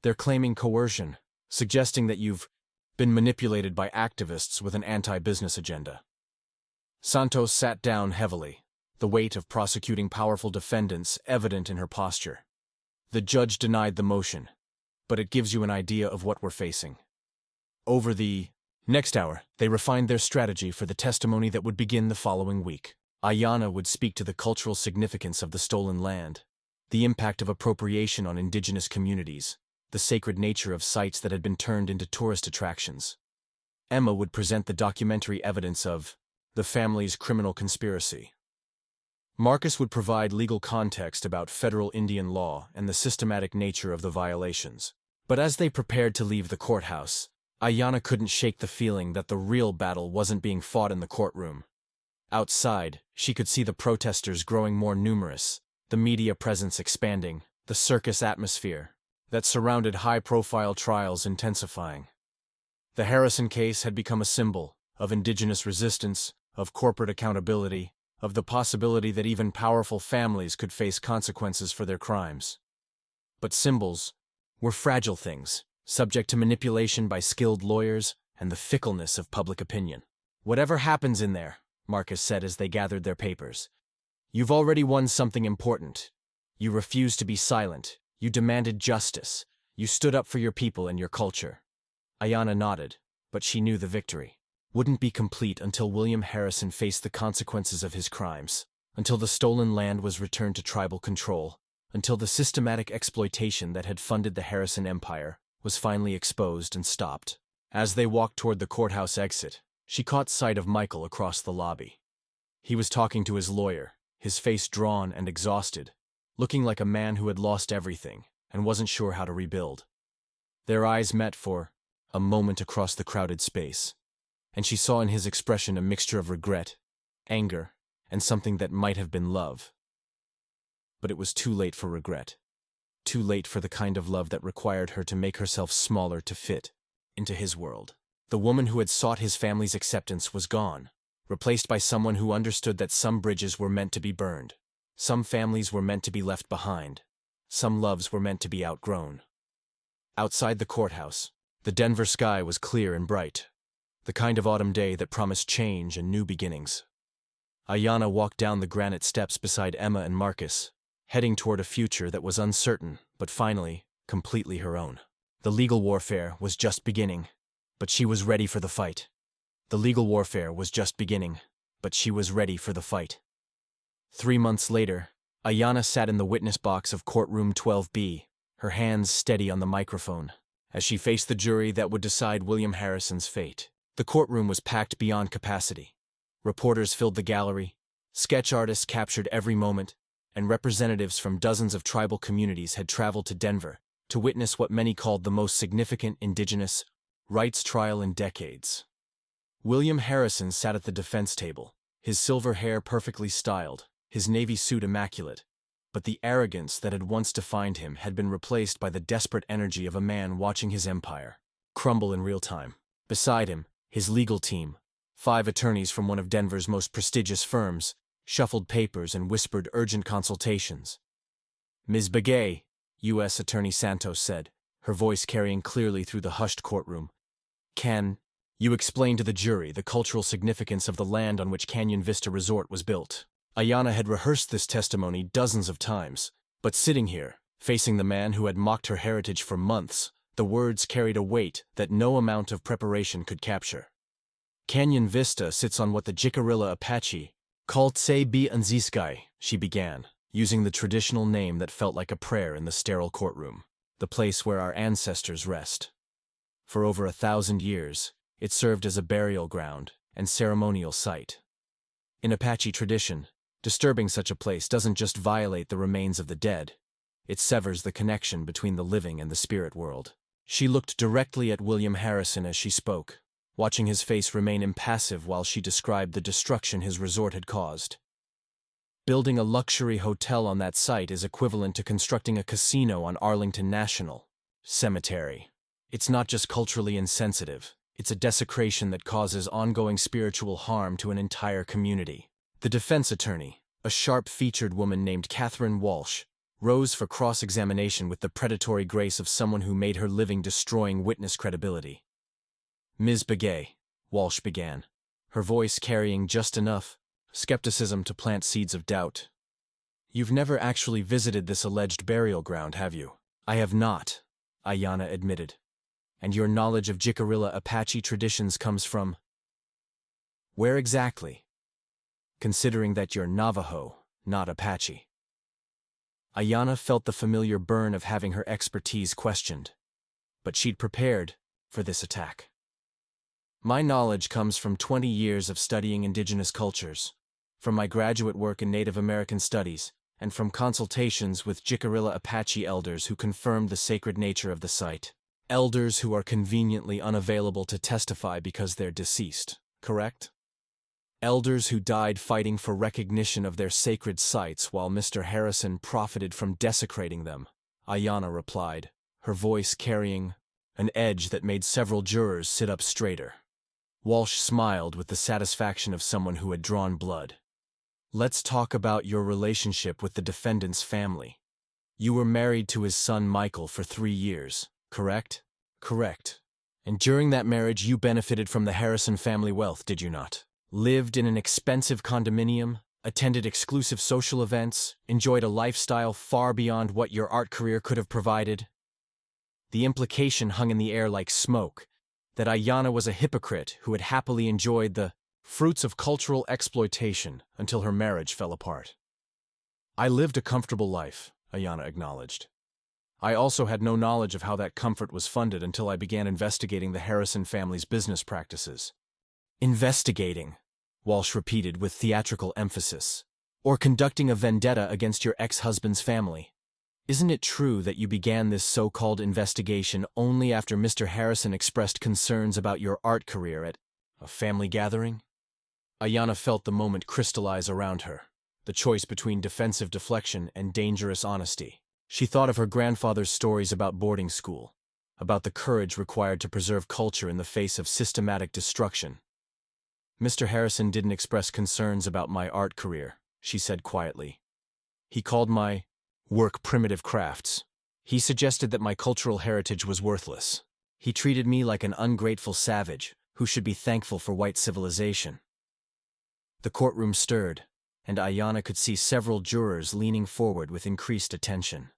Speaker 1: "They're claiming coercion, suggesting that you've been manipulated by activists with an anti-business agenda." Santos sat down heavily, the weight of prosecuting powerful defendants evident in her posture. The judge denied the motion, but it gives you an idea of what we're facing. Over the next hour, they refined their strategy for the testimony that would begin the following week. Aiyana would speak to the cultural significance of the stolen land, the impact of appropriation on indigenous communities, the sacred nature of sites that had been turned into tourist attractions. Emma would present the documentary evidence of the family's criminal conspiracy. Marcus would provide legal context about federal Indian law and the systematic nature of the violations. But as they prepared to leave the courthouse, Aiyana couldn't shake the feeling that the real battle wasn't being fought in the courtroom. Outside, she could see the protesters growing more numerous, the media presence expanding, the circus atmosphere that surrounded high-profile trials intensifying. The Harrison case had become a symbol of indigenous resistance, of corporate accountability, of the possibility that even powerful families could face consequences for their crimes. But symbols were fragile things, subject to manipulation by skilled lawyers and the fickleness of public opinion. "Whatever happens in there," Marcus said as they gathered their papers, "you've already won something important. You refused to be silent. You demanded justice. You stood up for your people and your culture." Aiyana nodded, but she knew the victory wouldn't be complete until William Harrison faced the consequences of his crimes, until the stolen land was returned to tribal control, until the systematic exploitation that had funded the Harrison Empire was finally exposed and stopped. As they walked toward the courthouse exit, she caught sight of Michael across the lobby. He was talking to his lawyer, his face drawn and exhausted, looking like a man who had lost everything and wasn't sure how to rebuild. Their eyes met for a moment across the crowded space, and she saw in his expression a mixture of regret, anger, and something that might have been love. But it was too late for regret. Too late for the kind of love that required her to make herself smaller to fit into his world. The woman who had sought his family's acceptance was gone, replaced by someone who understood that some bridges were meant to be burned, some families were meant to be left behind, some loves were meant to be outgrown. Outside the courthouse, the Denver sky was clear and bright, the kind of autumn day that promised change and new beginnings. Aiyana walked down the granite steps beside Emma and Marcus, heading toward a future that was uncertain, but finally, completely her own. The legal warfare was just beginning, but she was ready for the fight. The legal warfare was just beginning, but she was ready for the fight. 3 months later, Aiyana sat in the witness box of courtroom 12B, her hands steady on the microphone, as she faced the jury that would decide William Harrison's fate. The courtroom was packed beyond capacity. Reporters filled the gallery, sketch artists captured every moment, and representatives from dozens of tribal communities had traveled to Denver to witness what many called the most significant indigenous rights trial in decades. William Harrison sat at the defense table, his silver hair perfectly styled, his navy suit immaculate, but the arrogance that had once defined him had been replaced by the desperate energy of a man watching his empire crumble in real time. Beside him, his legal team, 5 attorneys from one of Denver's most prestigious firms, shuffled papers and whispered urgent consultations. "Ms. Begay," U.S. Attorney Santos said, her voice carrying clearly through the hushed courtroom, "Can you explain to the jury the cultural significance of the land on which Canyon Vista Resort was built?" Aiyana had rehearsed this testimony dozens of times, but sitting here, facing the man who had mocked her heritage for months, the words carried a weight that no amount of preparation could capture. "Canyon Vista sits on what the Jicarilla Apache called Tse-Be-Anziskai," she began, using the traditional name that felt like a prayer in the sterile courtroom, "the place where our ancestors rest." For over 1,000 years, it served as a burial ground and ceremonial site. In Apache tradition, disturbing such a place doesn't just violate the remains of the dead, it severs the connection between the living and the spirit world. She looked directly at William Harrison as she spoke, watching his face remain impassive while she described the destruction his resort had caused. "Building a luxury hotel on that site is equivalent to constructing a casino on Arlington National Cemetery. It's not just culturally insensitive, It's a desecration that causes ongoing spiritual harm to an entire community. The defense attorney, a sharp-featured woman named Catherine Walsh, rose for cross-examination with the predatory grace of someone who made her living destroying witness credibility. Ms. Begay, Walsh began, her voice carrying just enough skepticism to plant seeds of doubt. You've never actually visited this alleged burial ground, have you? I have not, Aiyana admitted. And your knowledge of Jicarilla Apache traditions comes from? Where exactly? Considering that you're Navajo, not Apache. Aiyana felt the familiar burn of having her expertise questioned. But she'd prepared for this attack. My knowledge comes from 20 years of studying indigenous cultures, from my graduate work in Native American studies, and from consultations with Jicarilla Apache elders who confirmed the sacred nature of the site. Elders who are conveniently unavailable to testify because they're deceased, correct? Elders who died fighting for recognition of their sacred sites while Mr. Harrison profited from desecrating them, Aiyana replied, her voice carrying an edge that made several jurors sit up straighter. Walsh smiled with the satisfaction of someone who had drawn blood. Let's talk about your relationship with the defendant's family. You were married to his son Michael for 3 years, correct? Correct. And during that marriage you benefited from the Harrison family wealth, did you not? Lived in an expensive condominium, attended exclusive social events, enjoyed a lifestyle far beyond what your art career could have provided? The implication hung in the air like smoke, that Aiyana was a hypocrite who had happily enjoyed the fruits of cultural exploitation until her marriage fell apart. I lived a comfortable life, Aiyana acknowledged. I also had no knowledge of how that comfort was funded until I began investigating the Harrison family's business practices. Investigating, Walsh repeated with theatrical emphasis, or conducting a vendetta against your ex-husband's family. Isn't it true that you began this so-called investigation only after Mr. Harrison expressed concerns about your art career at a family gathering? Aiyana felt the moment crystallize around her, the choice between defensive deflection and dangerous honesty. She thought of her grandfather's stories about boarding school, about the courage required to preserve culture in the face of systematic destruction. Mr. Harrison didn't express concerns about my art career, she said quietly. He called my work primitive crafts. He suggested that my cultural heritage was worthless. He treated me like an ungrateful savage who should be thankful for white civilization. The courtroom stirred, and Aiyana could see several jurors leaning forward with increased attention.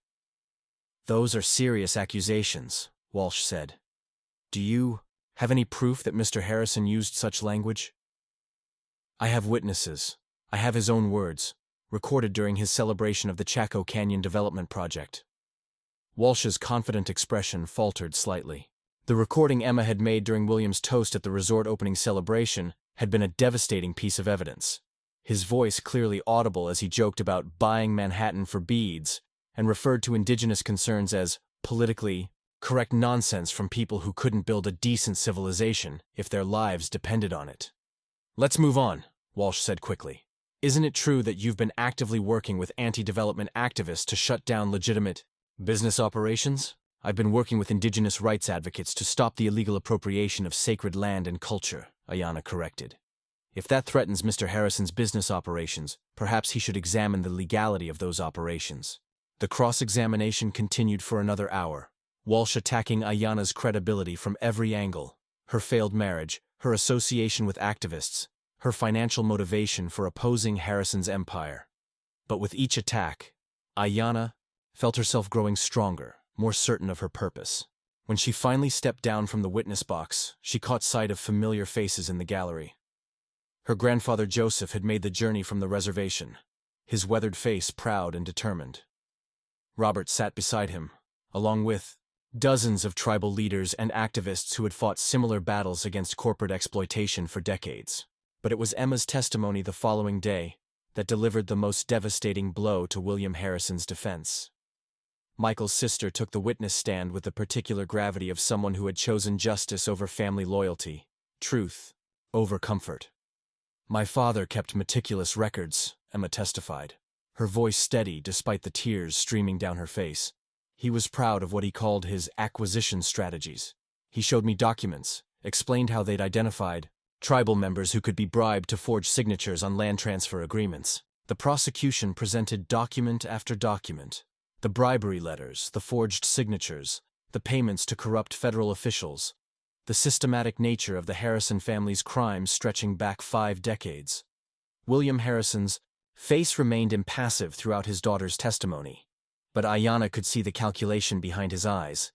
Speaker 1: Those are serious accusations, Walsh said. Do you have any proof that Mr. Harrison used such language? I have witnesses. I have his own words, recorded during his celebration of the Chaco Canyon Development Project. Walsh's confident expression faltered slightly. The recording Emma had made during William's toast at the resort opening celebration had been a devastating piece of evidence. His voice clearly audible as he joked about buying Manhattan for beads and referred to indigenous concerns as politically correct nonsense from people who couldn't build a decent civilization if their lives depended on it. Let's move on, Walsh said quickly. Isn't it true that you've been actively working with anti-development activists to shut down legitimate business operations? I've been working with indigenous rights advocates to stop the illegal appropriation of sacred land and culture, Aiyana corrected. If that threatens Mr. Harrison's business operations, perhaps he should examine the legality of those operations. The cross-examination continued for another hour, Walsh attacking Aiyana's credibility from every angle: her failed marriage, her association with activists, her financial motivation for opposing Harrison's empire. But with each attack, Aiyana felt herself growing stronger, more certain of her purpose. When she finally stepped down from the witness box, she caught sight of familiar faces in the gallery. Her grandfather Joseph had made the journey from the reservation, his weathered face proud and determined. Robert sat beside him, along with dozens of tribal leaders and activists who had fought similar battles against corporate exploitation for decades. But it was Emma's testimony the following day that delivered the most devastating blow to William Harrison's defense. Michael's sister took the witness stand with the particular gravity of someone who had chosen justice over family loyalty, truth over comfort. My father kept meticulous records, Emma testified, her voice steady despite the tears streaming down her face. He was proud of what he called his acquisition strategies. He showed me documents, explained how they'd identified tribal members who could be bribed to forge signatures on land transfer agreements. The prosecution presented document after document: the bribery letters, the forged signatures, the payments to corrupt federal officials, the systematic nature of the Harrison family's crimes stretching back 5 decades. William Harrison's face remained impassive throughout his daughter's testimony, but Aiyana could see the calculation behind his eyes.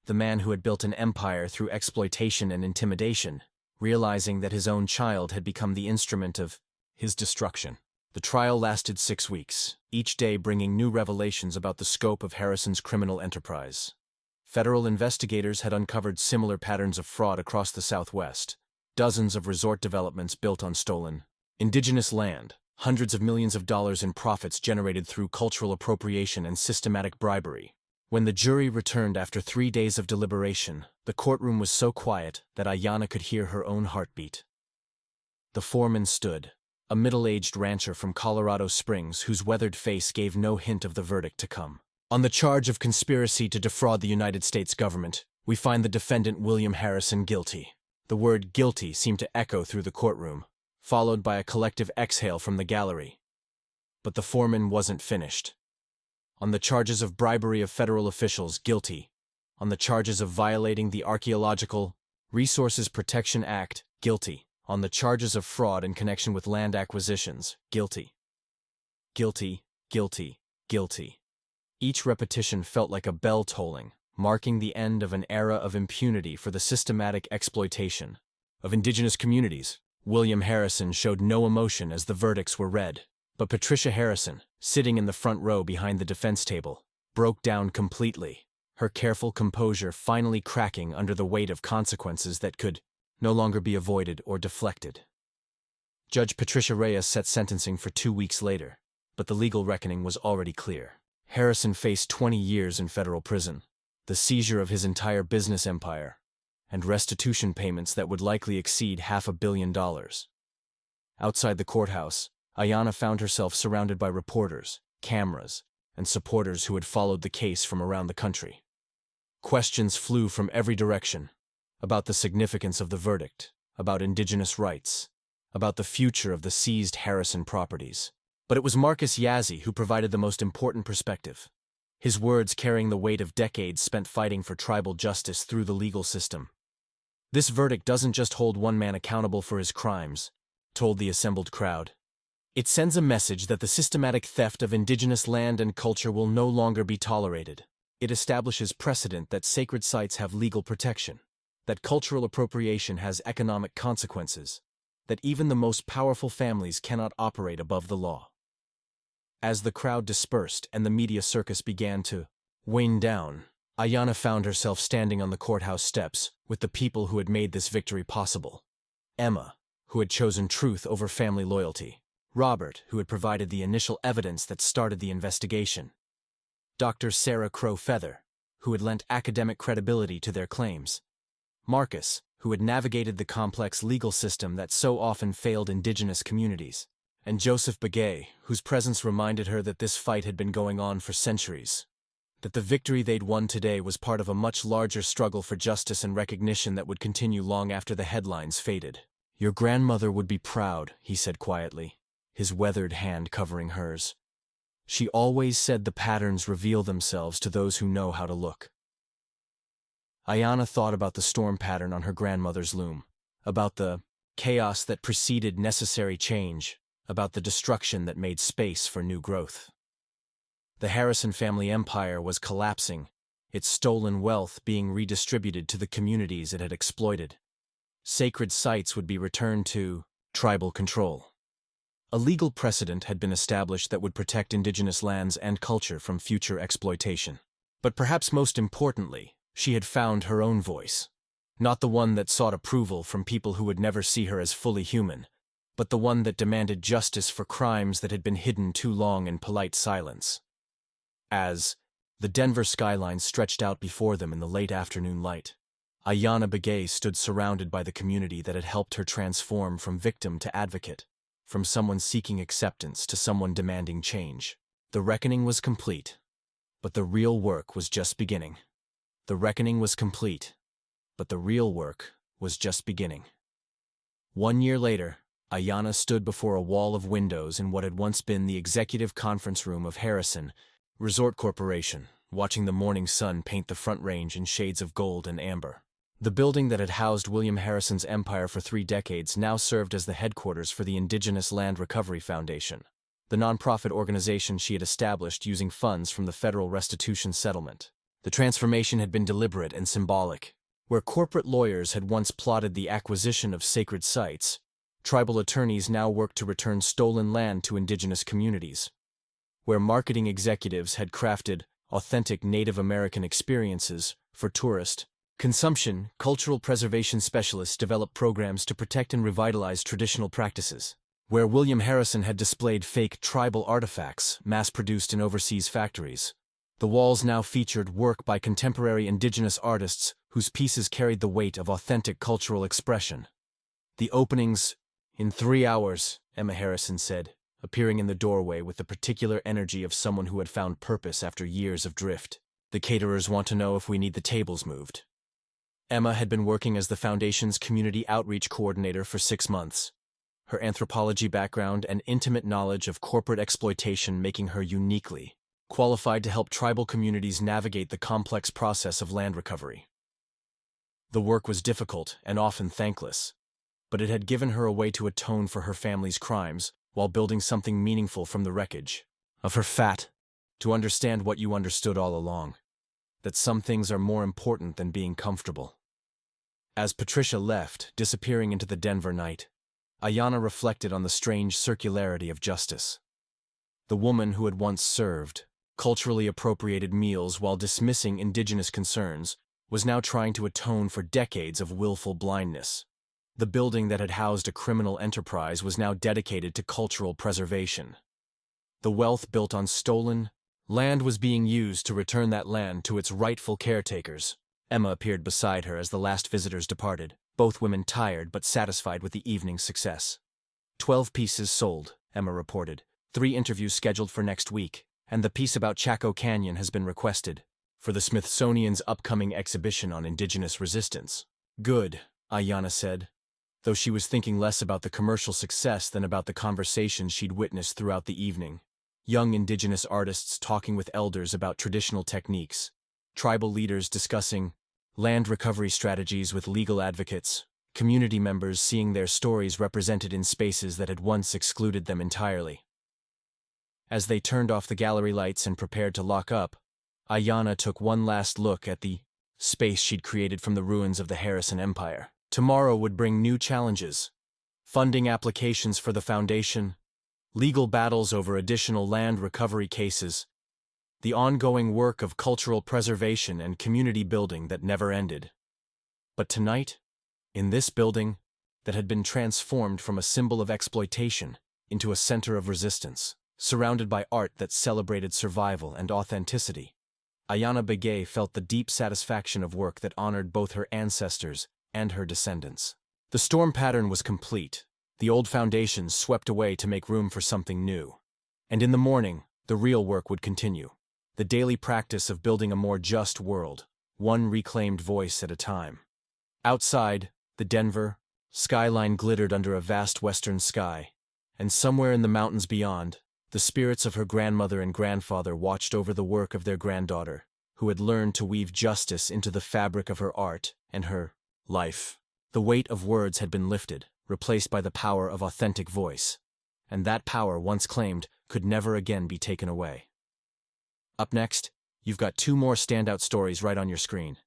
Speaker 1: The man who had built an empire through exploitation and intimidation, realizing that his own child had become the instrument of his destruction. The trial lasted 6 weeks, each day bringing new revelations about the scope of Harrison's criminal enterprise. Federal investigators had uncovered similar patterns of fraud across the Southwest: dozens of resort developments built on stolen Indigenous land, hundreds of millions of dollars in profits generated through cultural appropriation and systematic bribery. When the jury returned after 3 days of deliberation, the courtroom was so quiet that Aiyana could hear her own heartbeat. The foreman stood, a middle-aged rancher from Colorado Springs whose weathered face gave no hint of the verdict to come. On the charge of conspiracy to defraud the United States government, we find the defendant William Harrison guilty. The word guilty seemed to echo through the courtroom, followed by a collective exhale from the gallery. But the foreman wasn't finished. On the charges of bribery of federal officials, guilty. On the charges of violating the Archaeological Resources Protection Act, guilty. On the charges of fraud in connection with land acquisitions, guilty. Guilty, guilty, guilty. Each repetition felt like a bell tolling, marking the end of an era of impunity for the systematic exploitation of Indigenous communities. William Harrison showed no emotion as the verdicts were read, but Patricia Harrison, sitting in the front row behind the defense table, broke down completely, her careful composure finally cracking under the weight of consequences that could no longer be avoided or deflected. Judge Patricia Reyes set sentencing for 2 weeks later, but the legal reckoning was already clear. Harrison faced 20 years in federal prison, the seizure of his entire business empire, and restitution payments that would likely exceed $500 million. Outside the courthouse, Aiyana found herself surrounded by reporters, cameras, and supporters who had followed the case from around the country. Questions flew from every direction: about the significance of the verdict, about Indigenous rights, about the future of the seized Harrison properties. But it was Marcus Yazzie who provided the most important perspective, his words carrying the weight of decades spent fighting for tribal justice through the legal system. "This verdict doesn't just hold one man accountable for his crimes," told the assembled crowd. "It sends a message that the systematic theft of Indigenous land and culture will no longer be tolerated. It establishes precedent that sacred sites have legal protection, that cultural appropriation has economic consequences, that even the most powerful families cannot operate above the law." As the crowd dispersed and the media circus began to wane down, Aiyana found herself standing on the courthouse steps with the people who had made this victory possible. Emma, who had chosen truth over family loyalty. Robert, who had provided the initial evidence that started the investigation. Dr. Sarah Crow Feather, who had lent academic credibility to their claims. Marcus, who had navigated the complex legal system that so often failed Indigenous communities. And Joseph Begay, whose presence reminded her that this fight had been going on for centuries, that the victory they'd won today was part of a much larger struggle for justice and recognition that would continue long after the headlines faded. "Your grandmother would be proud," he said quietly, his weathered hand covering hers. "She always said the patterns reveal themselves to those who know how to look." Aiyana thought about the storm pattern on her grandmother's loom, about the chaos that preceded necessary change, about the destruction that made space for new growth. The Harrison family empire was collapsing, its stolen wealth being redistributed to the communities it had exploited. Sacred sites would be returned to tribal control. A legal precedent had been established that would protect Indigenous lands and culture from future exploitation. But perhaps most importantly, she had found her own voice. Not the one that sought approval from people who would never see her as fully human, but the one that demanded justice for crimes that had been hidden too long in polite silence. As the Denver skyline stretched out before them in the late afternoon light, Aiyana Begay stood surrounded by the community that had helped her transform from victim to advocate, from someone seeking acceptance to someone demanding change. The reckoning was complete, but the real work was just beginning. The reckoning was complete, but the real work was just beginning. 1 year later, Aiyana stood before a wall of windows in what had once been the executive conference room of Harrison Resort Corporation, watching the morning sun paint the Front Range in shades of gold and amber. The building that had housed William Harrison's empire for 3 decades now served as the headquarters for the Indigenous Land Recovery Foundation, the nonprofit organization she had established using funds from the federal restitution settlement. The transformation had been deliberate and symbolic. Where corporate lawyers had once plotted the acquisition of sacred sites, tribal attorneys now worked to return stolen land to Indigenous communities. Where marketing executives had crafted authentic Native American experiences for tourist consumption, cultural preservation specialists developed programs to protect and revitalize traditional practices. Where William Harrison had displayed fake tribal artifacts mass-produced in overseas factories, the walls now featured work by contemporary Indigenous artists whose pieces carried the weight of authentic cultural expression. "The openings in 3 hours," Emma Harrison said, appearing in the doorway with the particular energy of someone who had found purpose after years of drift. "The caterers want to know if we need the tables moved." Emma had been working as the Foundation's community outreach coordinator for 6 months, her anthropology background and intimate knowledge of corporate exploitation making her uniquely qualified to help tribal communities navigate the complex process of land recovery. The work was difficult and often thankless, but it had given her a way to atone for her family's crimes while building something meaningful from the wreckage of her fat, to understand what you understood all along, that some things are more important than being comfortable. As Patricia left, disappearing into the Denver night, Aiyana reflected on the strange circularity of justice. The woman who had once served culturally appropriated meals while dismissing Indigenous concerns was now trying to atone for decades of willful blindness. The building that had housed a criminal enterprise was now dedicated to cultural preservation. The wealth built on stolen land was being used to return that land to its rightful caretakers. Emma appeared beside her as the last visitors departed, both women tired but satisfied with the evening's success. 12 pieces sold, Emma reported, 3 interviews scheduled for next week, and the piece about Chaco Canyon has been requested for the Smithsonian's upcoming exhibition on Indigenous resistance. "Good," Aiyana said, though she was thinking less about the commercial success than about the conversations she'd witnessed throughout the evening. Young Indigenous artists talking with elders about traditional techniques, tribal leaders discussing land recovery strategies with legal advocates, community members seeing their stories represented in spaces that had once excluded them entirely. As they turned off the gallery lights and prepared to lock up, Aiyana took one last look at the space she'd created from the ruins of the Harrison Empire. Tomorrow would bring new challenges: funding applications for the foundation, legal battles over additional land recovery cases, the ongoing work of cultural preservation and community building that never ended. But tonight, in this building that had been transformed from a symbol of exploitation into a center of resistance, surrounded by art that celebrated survival and authenticity, Aiyana Begay felt the deep satisfaction of work that honored both her ancestors and her descendants. The storm pattern was complete, the old foundations swept away to make room for something new. And in the morning, the real work would continue, the daily practice of building a more just world, one reclaimed voice at a time. Outside, the Denver skyline glittered under a vast western sky, and somewhere in the mountains beyond, the spirits of her grandmother and grandfather watched over the work of their granddaughter, who had learned to weave justice into the fabric of her art and her life. The weight of words had been lifted, replaced by the power of authentic voice, and that power, once claimed, could never again be taken away. Up next, you've got 2 more standout stories right on your screen.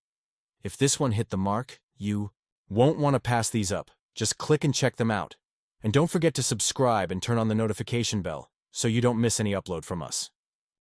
Speaker 1: If this one hit the mark, you won't want to pass these up. Just click and check them out. And don't forget to subscribe and turn on the notification bell so you don't miss any upload from us.